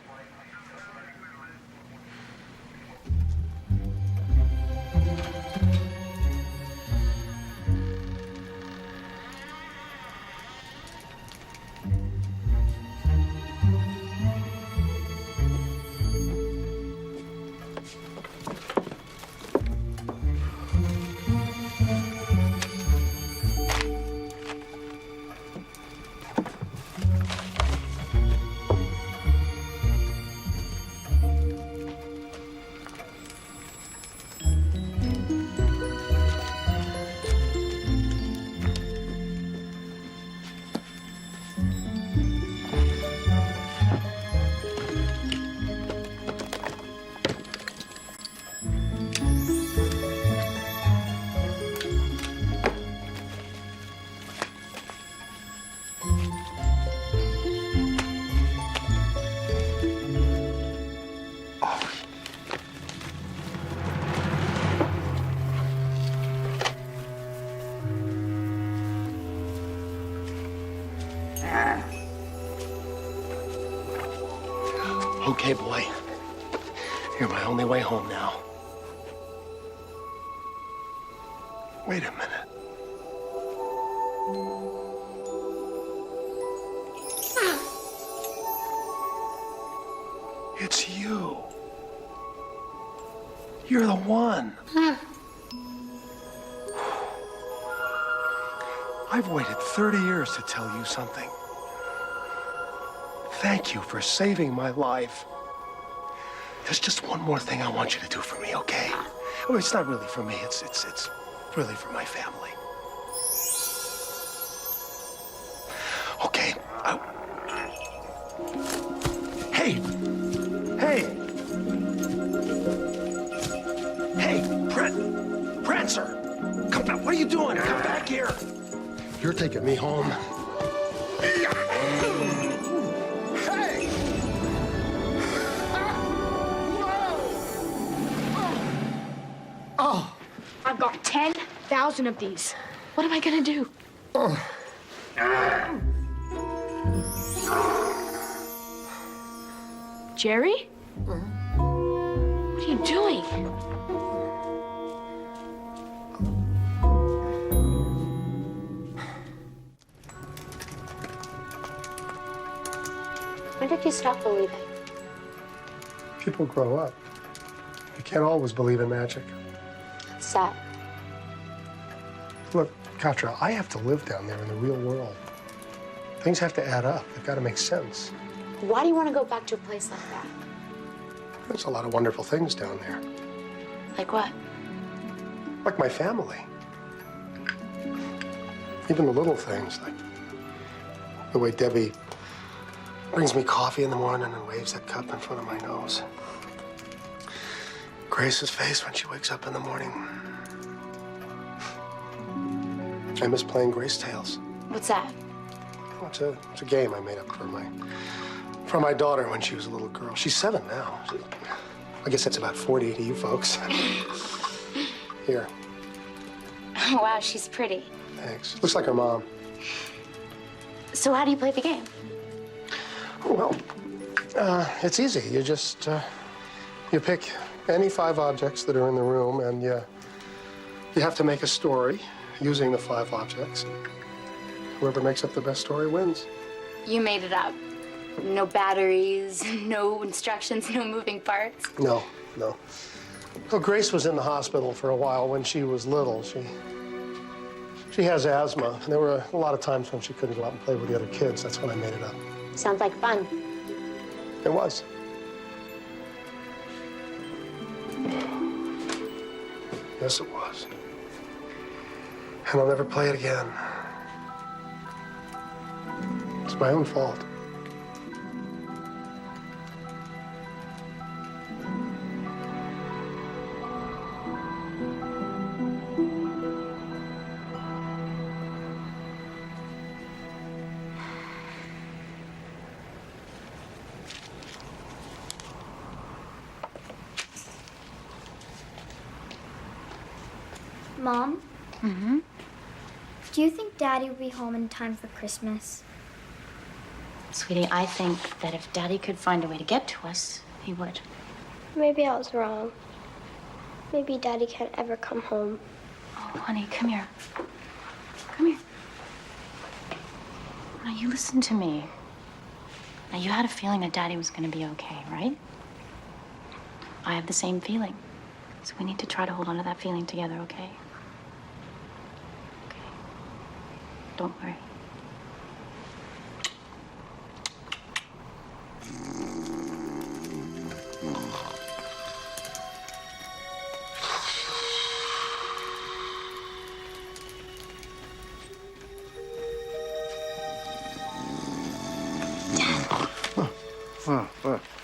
Okay, boy. You're my only way home now. Wait a minute. It's you. You're the one. I've waited 30 years to tell you something. Thank you for saving my life. There's just one more thing I want you to do for me, okay? Well, it's not really for me. It's really for my family. Okay. Hey! Hey! Hey, Prancer! Come back. What are you doing? Come back here. You're taking me home. Hey! Oh. I've got 10,000 of these. What am I gonna do? Jerry? What are you doing? When did you stop believing? People grow up. You can't always believe in magic. It's sad. Look, Katra, I have to live down there in the real world. Things have to add up. They've got to make sense. Why do you want to go back to a place like that? There's a lot of wonderful things down there. Like what? Like my family. Even the little things, like the way Debbie brings me coffee in the morning and waves that cup in front of my nose. Grace's face when she wakes up in the morning. I miss playing Grace Tales. What's that? Oh, it's a game I made up for my daughter when she was a little girl. She's 7 now. I guess that's about 40 to you folks. Here. Oh, wow, she's pretty. Thanks. Looks like her mom. So how do you play the game? Well, it's easy. You just, you pick any 5 objects that are in the room, and you have to make a story using the 5 objects. Whoever makes up the best story wins. You made it up. No batteries, no instructions, no moving parts. No. Well, Grace was in the hospital for a while when she was little. She has asthma. And there were a lot of times when she couldn't go out and play with the other kids. That's when I made it up. Sounds like fun. It was. Yes, it was. And I'll never play it again. It's my own fault. Mom? Mm-hmm. Do you think Daddy will be home in time for Christmas? Sweetie, I think that if Daddy could find a way to get to us, he would. Maybe I was wrong. Maybe Daddy can't ever come home. Oh, honey, come here. Come here. Now, you listen to me. Now, you had a feeling that Daddy was going to be okay, right? I have the same feeling. So we need to try to hold on to that feeling together, okay? Okay. Don't worry.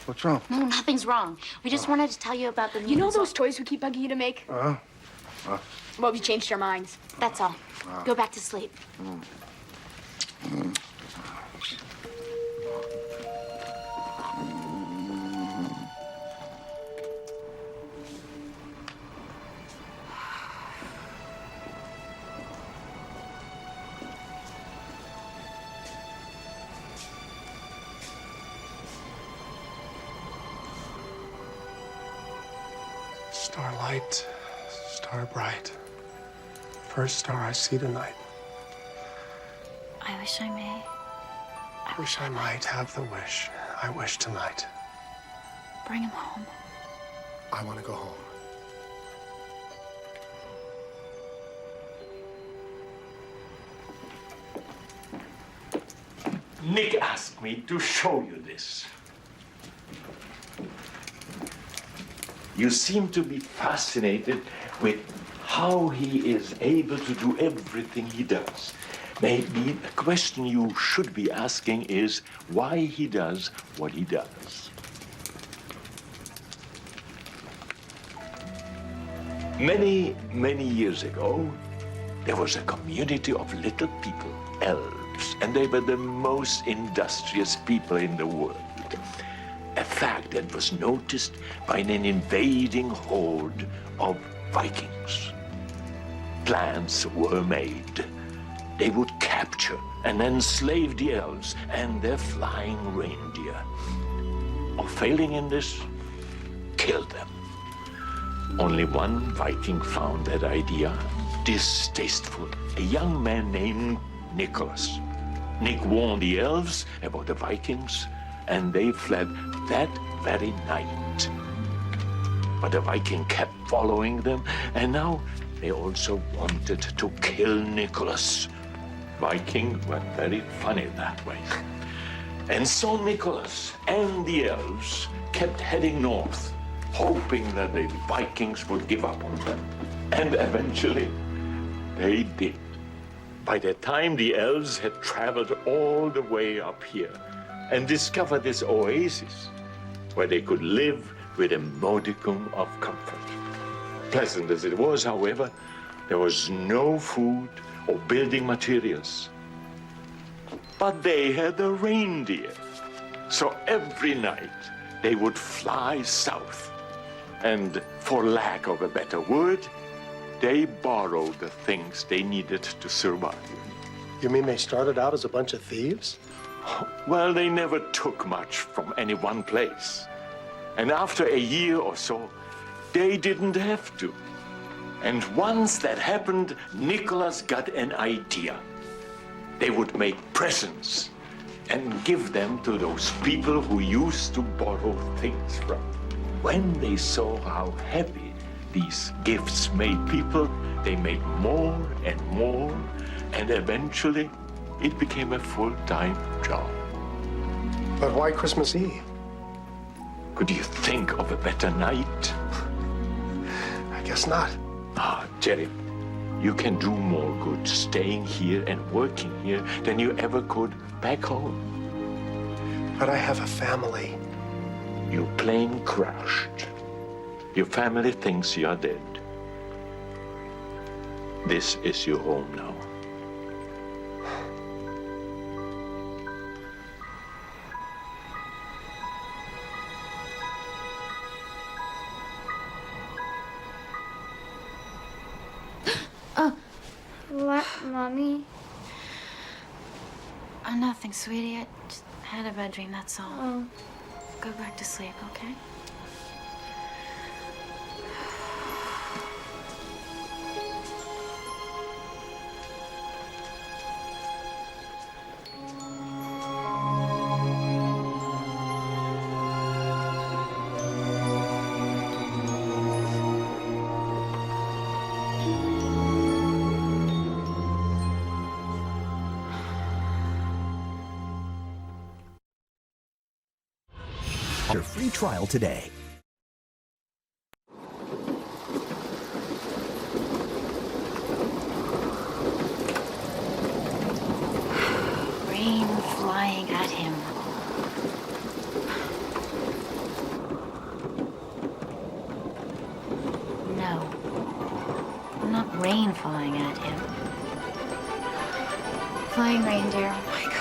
What's wrong? No, nothing's wrong. We just wanted to tell you about the new... You know those toys we keep bugging you to make? Well, we changed our minds. That's all. Go back to sleep. Starlight, star bright, first star I see tonight. I wish I may. I wish I might have the wish I wish tonight. Bring him home. I want to go home. Nick asked me to show you this. You seem to be fascinated with how he is able to do everything he does. Maybe the question you should be asking is why he does what he does. Many, many years ago, there was a community of little people, elves, and they were the most industrious people in the world. A fact that was noticed by an invading horde of Vikings. Plans were made. They would capture and enslave the elves and their flying reindeer. Or failing in this, kill them. Only one Viking found that idea distasteful. A young man named Nicholas. Nick warned the elves about the Vikings, and they fled that very night. But the Viking kept following them, and now they also wanted to kill Nicholas. Vikings were very funny that way. And so Nicholas and the elves kept heading north, hoping that the Vikings would give up on them. And eventually, they did. By the time the elves had traveled all the way up here and discovered this oasis where they could live with a modicum of comfort. Pleasant as it was, however, there was no food or building materials. But they had a reindeer. So every night they would fly south. And for lack of a better word, they borrowed the things they needed to survive. You mean they started out as a bunch of thieves? Well, they never took much from any one place. And after a year or so, they didn't have to. And once that happened, Nicholas got an idea. They would make presents and give them to those people who used to borrow things from. When they saw how happy these gifts made people, they made more and more, and eventually it became a full-time job. But why Christmas Eve? Could you think of a better night? I guess not. Ah, Jerry, you can do more good staying here and working here than you ever could back home. But I have a family. Your plane crashed. Your family thinks you are dead. This is your home now. What, Mommy? Oh, nothing, sweetie. I just had a bad dream, that's all. Oh. Go back to sleep, okay? Your free trial today. Rain flying at him. No. Not rain flying at him. Flying reindeer. Oh my God.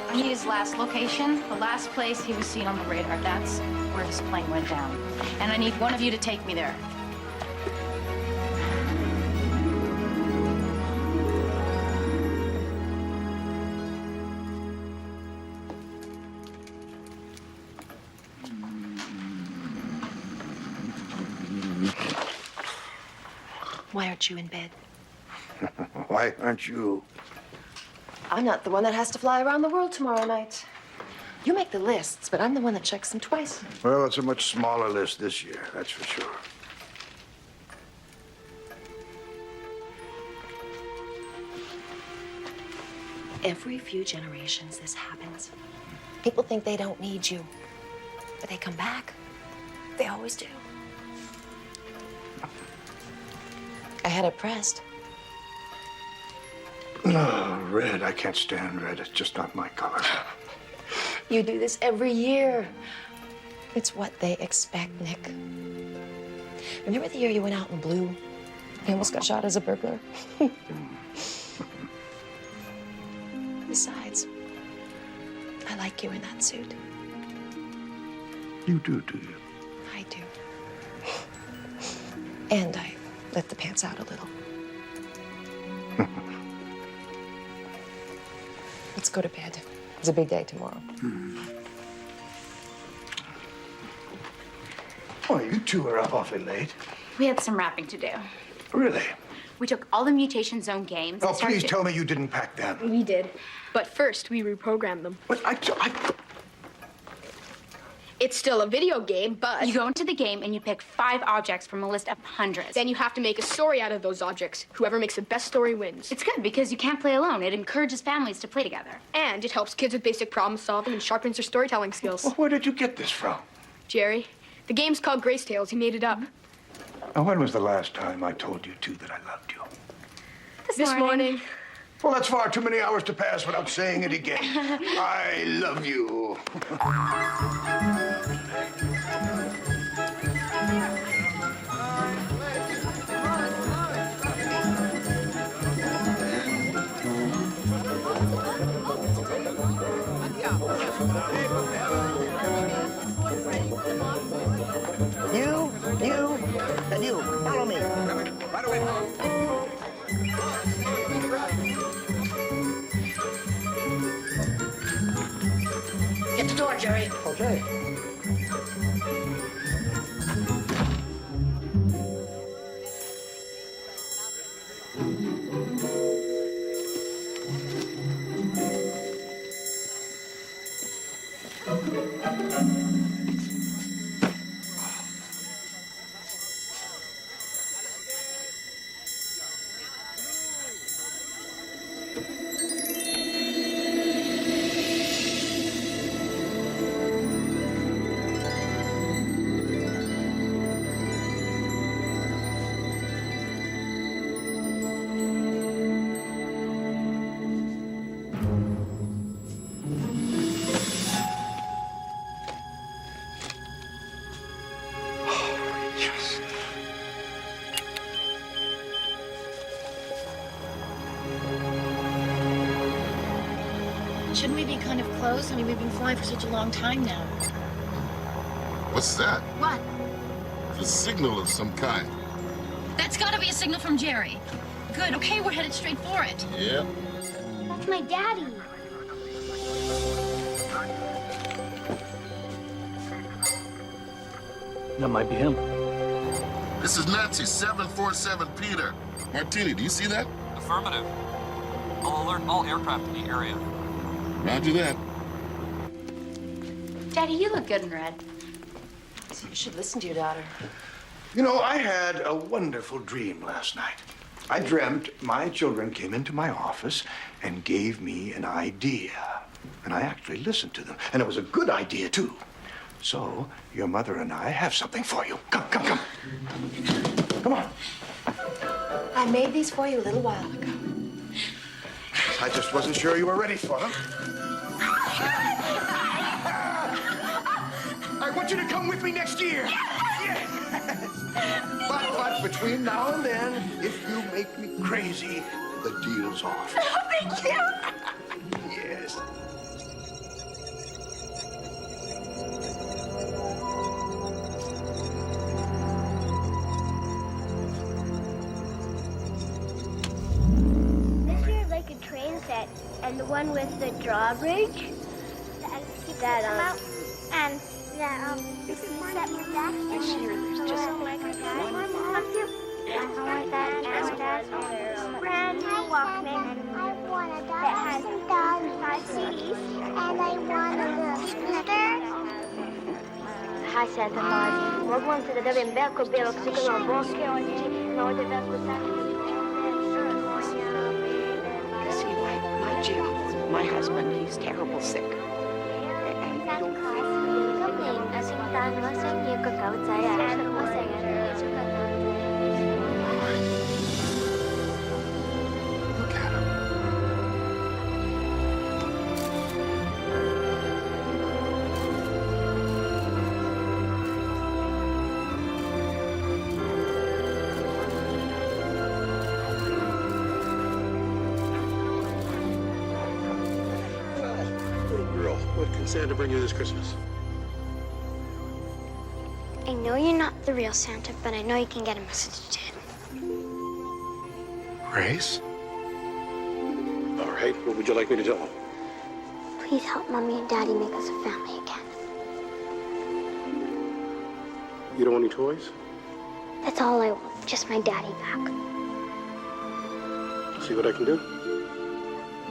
I need his last location, the last place he was seen on the radar. That's where his plane went down. And I need one of you to take me there. Why aren't you in bed? Why aren't you? I'm not the one that has to fly around the world tomorrow night. You make the lists, but I'm the one that checks them twice. Well, it's a much smaller list this year, that's for sure. Every few generations, this happens. People think they don't need you, but they come back. They always do. I had it pressed. No, red. I can't stand red. It's just not my color. You do this every year. It's what they expect, Nick. Remember the year you went out in blue? You almost got shot as a burglar. Besides, I like you in that suit. You do you? I do. And I let the pants out a little. Let's go to bed. It's a big day tomorrow. Oh, you two are up awfully late. We had some wrapping to do. Really? We took all the Mutation Zone games. Oh, and started please tell me you didn't pack them. We did. But first, we reprogrammed them. But It's still a video game, but... You go into the game and you pick 5 objects from a list of hundreds. Then you have to make a story out of those objects. Whoever makes the best story wins. It's good because you can't play alone. It encourages families to play together. And it helps kids with basic problem solving and sharpens their storytelling skills. Well, where did you get this from? Jerry, the game's called Grace Tales. He made it up. Now, when was the last time I told you two that I loved you? This morning. Well, that's far too many hours to pass without saying it again. I love you. You, and you. Follow me. Right away. Get the door, Jerry. Okay. Shouldn't we be kind of close? I mean, we've been flying for such a long time now. What's that? What? A signal of some kind. That's gotta be a signal from Jerry. Good, okay, we're headed straight for it. Yeah. That's my daddy. That might be him. This is Nancy, 747 Peter. Martini, do you see that? Affirmative. I'll alert all aircraft in the area. Roger that. Daddy, you look good in red. You should listen to your daughter. You know, I had a wonderful dream last night. I dreamt my children came into my office and gave me an idea. And I actually listened to them. And it was a good idea, too. So, your mother and I have something for you. Come. Come on. I made these for you a little while ago. I just wasn't sure you were ready for them. I want you to come with me next year. Yes. But between now and then, if you make me crazy, the deal's off. Thank you. Yes. This here is like a train set, and the one with the drawbridge. That and that set with that. This year there's just like a dad. I want that. Walkman that has 5 CDs, and I want a scooter. Hi, Santa Claus. Huwag mo sa dadawin beko bilog sa kulo bosque oggi. No deve ascoltare. See, my Jim, my husband, he's terrible sick. Santa Claus, kami asintahan mo sa inyo kakawat saya. Santa Claus, Look at him. Little girl, what can Santa bring you this Christmas? I know you're not the real Santa, but I know you can get a message to him. Grace? All right, what would you like me to tell him? Please help Mommy and Daddy make us a family again. You don't want any toys? That's all I want, just my daddy back. See what I can do?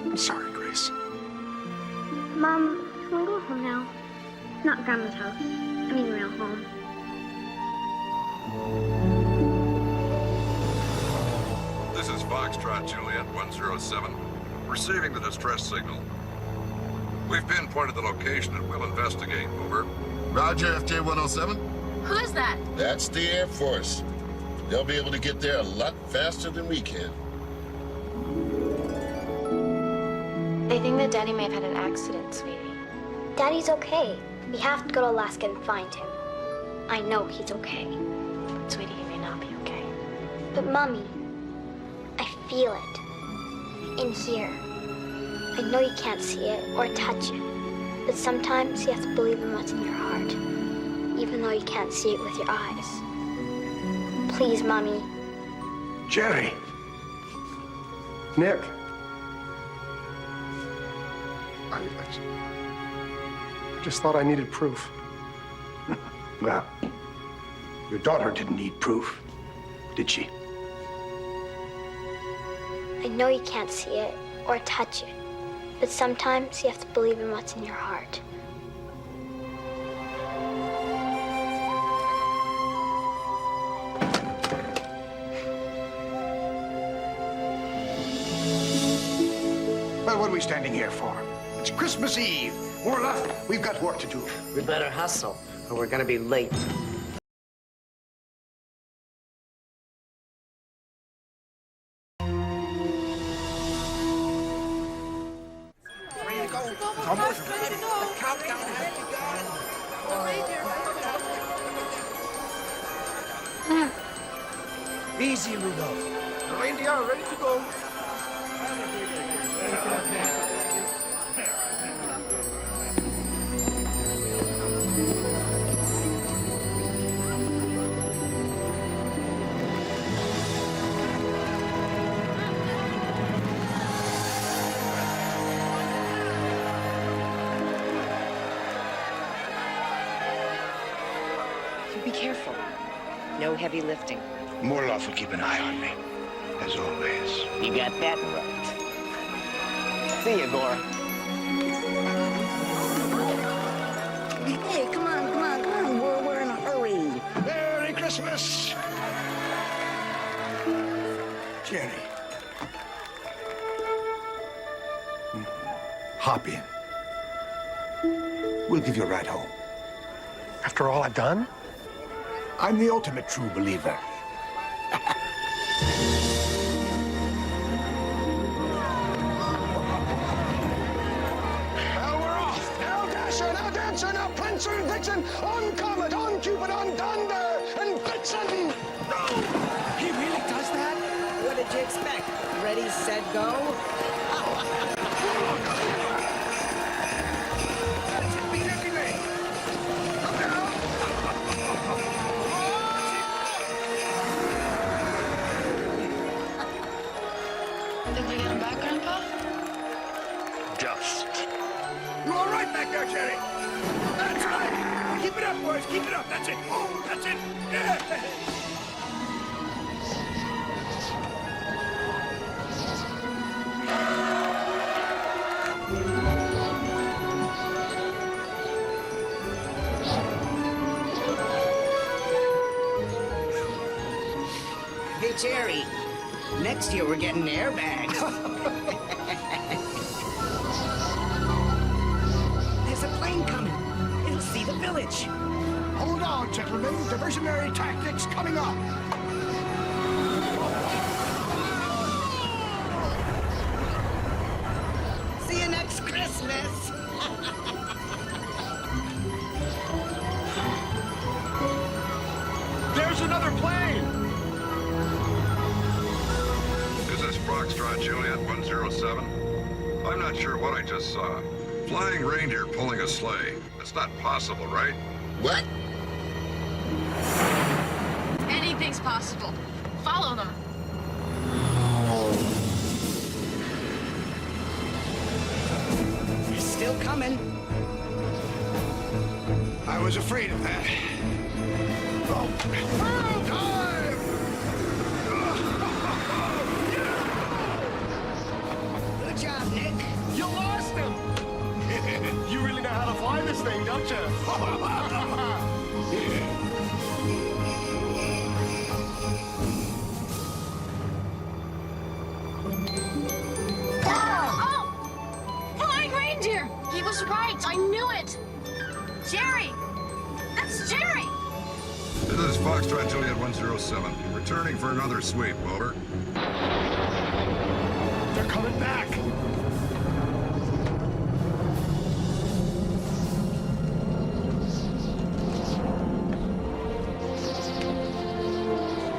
I'm sorry, Grace. Mom, can we go home now? Not Grandma's house. I mean, real home. This is Foxtrot Juliet 107, receiving the distress signal. We've pinpointed the location and we'll investigate. Over. Roger, FJ 107. Who is that? That's the Air Force. They'll be able to get there a lot faster than we can. They think that Daddy may have had an accident, sweetie. Daddy's okay. We have to go to Alaska and find him. I know he's okay. Sweetie, he may not be okay. But Mommy, I feel it. In here. I know you can't see it or touch it. But sometimes you have to believe in what's in your heart. Even though you can't see it with your eyes. Please, Mommy. Jerry. Nick. I just thought I needed proof. Well, your daughter didn't need proof, did she? I know you can't see it or touch it. But sometimes you have to believe in what's in your heart. Well, what are we standing here for? It's Christmas Eve. Orloff, we've got work to do. We better hustle, or we're gonna be late. Almost ready. The countdown has begun. Easy, Rudolph. The reindeer are ready to go. Be careful. No heavy lifting. Morloff will keep an eye on me, as always. You got that right. See you, Gore. Hey, come on. We're in a hurry. Merry Christmas! Jerry. Hop in. We'll give you a ride home. After all I've done? I'm the ultimate true believer. Now we're off. Now Dasher, now Dancer, now Prancer and Vixen, on Comet, on Cupid, on Thunder, and Blitzen! No! He really does that? What did you expect? Ready, set, go? Did you get him back, Grandpa? Just. You all right back there, Jerry? That's right. Keep it up, boys. Keep it up. That's it. Oh, that's it. Yeah. Hey, Jerry. Next year we're getting airbags. There's a plane coming. It'll see the village. Hold on, gentlemen. Diversionary tactics coming up. See you next Christmas. There's another plane! This is Foxtrot Juliet 107. I'm not sure what I just saw. Flying reindeer pulling a sleigh. It's not possible, right? What? Anything's possible. Follow them. He's still coming. I was afraid of that. Oh, time! Good job, Nick. You lost him! You really know how to fly this thing, don't you? Oh! Flying reindeer! He was right. I knew it. Jerry! That's Jerry! This is Foxtrot Juliet 107. Returning for another sweep, over. They're coming back.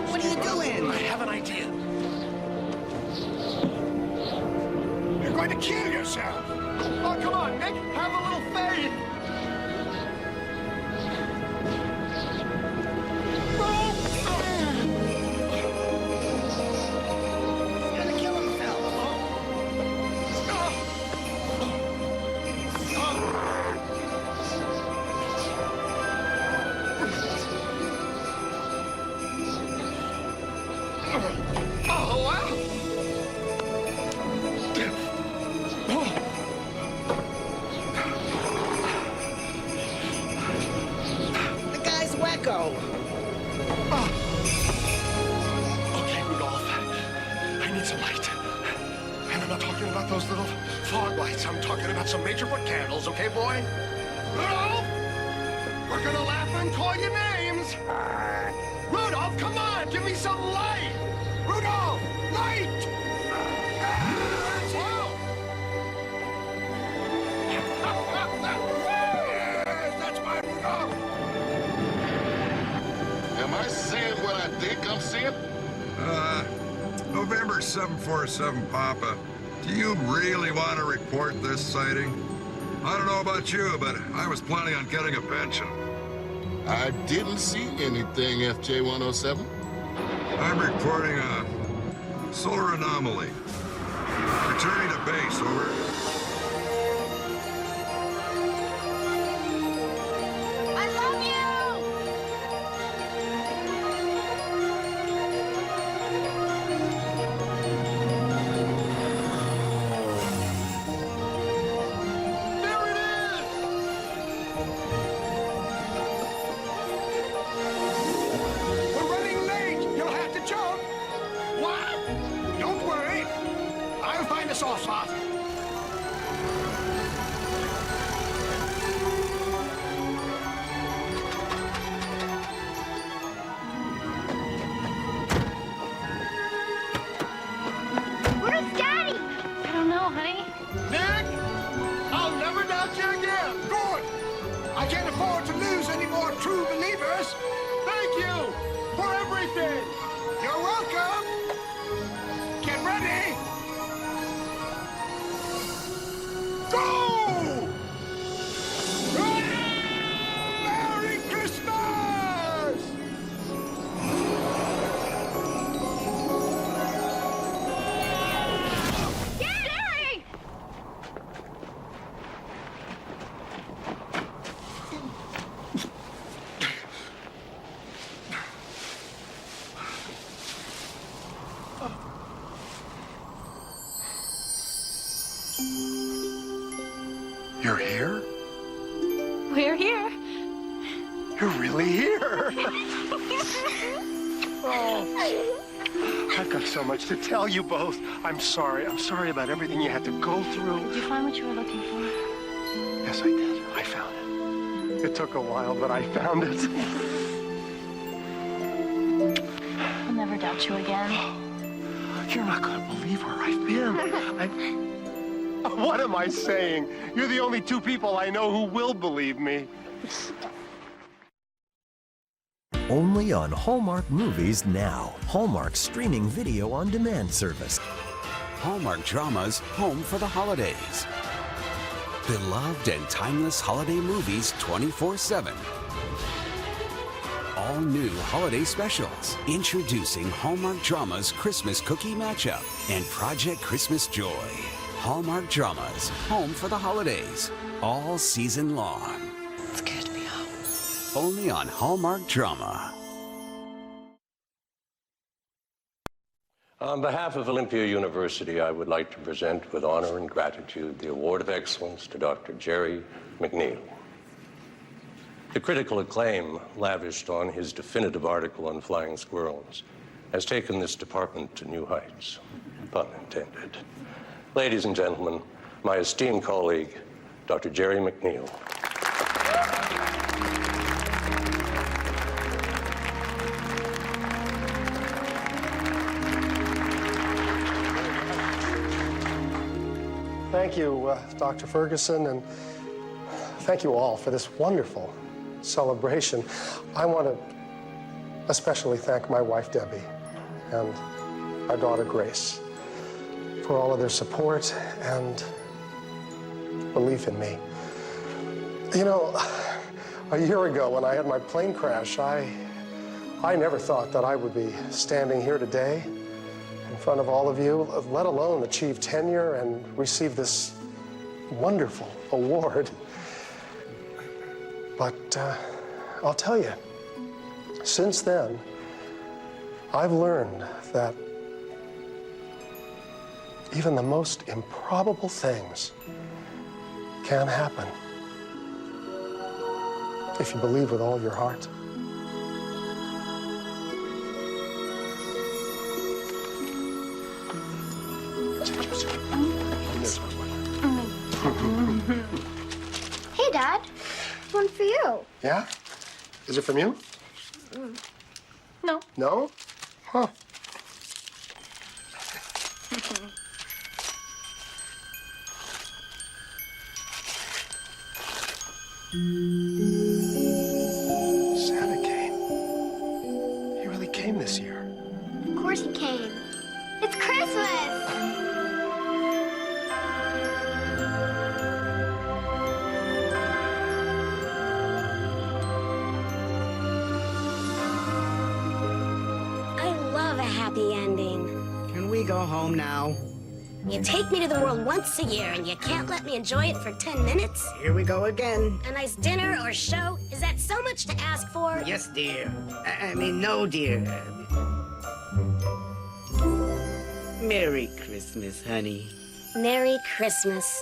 What are you doing? I have an idea. You're going to kill yourself. Oh, come on, Nick. Have a little faith. He's gonna kill himself. Oh, wow. The guy's wacko. Okay, Rudolph. I need some light. And I'm not talking about those little fog lights. I'm talking about some major foot candles, okay, boy? Rudolph! We're gonna laugh and call you names. Rudolph, come on! Give me some light! Rudolph! Light! Yes, that's my Rudolph. Am I seeing what I think I'm seeing? November 747, Papa. Do you really want to report this sighting? I don't know about you, but I was planning on getting a pension. I didn't see anything, FJ-107. I'm reporting a solar anomaly. Returning to base, over. I love you! There it is! We're running late. You'll have to jump. What? Don't worry. I'll find a soft spot. Where's Daddy? I don't know, honey. Nick! I'll never doubt you again! Good. I can't afford to lose any more true believers. Thank you for everything! You're welcome. Get ready. Go! Merry Christmas! Jerry! You're here? We're here. You're really here! Oh. I've got so much to tell you both. I'm sorry. I'm sorry about everything you had to go through. Did you find what you were looking for? Yes, I did. I found it. It took a while, but I found it. I'll never doubt you again. You're not going to believe where I've been. What am I saying? You're the only two people I know who will believe me. Only on Hallmark Movies Now. Hallmark streaming video on demand service. Hallmark Dramas Home for the Holidays. Beloved and timeless holiday movies 24/7. All new holiday specials. Introducing Hallmark Dramas Christmas Cookie Matchup and Project Christmas Joy. Hallmark Dramas Home for the Holidays. All season long. It's good to be home. Only on Hallmark Drama. On behalf of Olympia University, I would like to present with honor and gratitude the Award of Excellence to Dr. Jerry McNeil. The critical acclaim lavished on his definitive article on flying squirrels has taken this department to new heights, pun intended. Ladies and gentlemen, my esteemed colleague, Dr. Jerry McNeil. Thank you, Dr. Ferguson, and thank you all for this wonderful celebration. I want to especially thank my wife, Debbie, and our daughter, Grace, for all of their support and belief in me. You know, a year ago when I had my plane crash, I never thought that I would be standing here today in front of all of you, let alone achieve tenure and receive this wonderful award. But I'll tell you, since then, I've learned that even the most improbable things can happen if you believe with all your heart. Hey, Dad. One for you. Yeah? Is it from you? No. No? Huh. Santa came. He really came this year. Of course he came. It's Christmas! Happy ending. Can we go home now? You take me to the world once a year and you can't let me enjoy it for 10 minutes? Here we go again. A nice dinner or show? Is that so much to ask for? Yes, dear. I mean, no, dear. Merry Christmas, honey. Merry Christmas.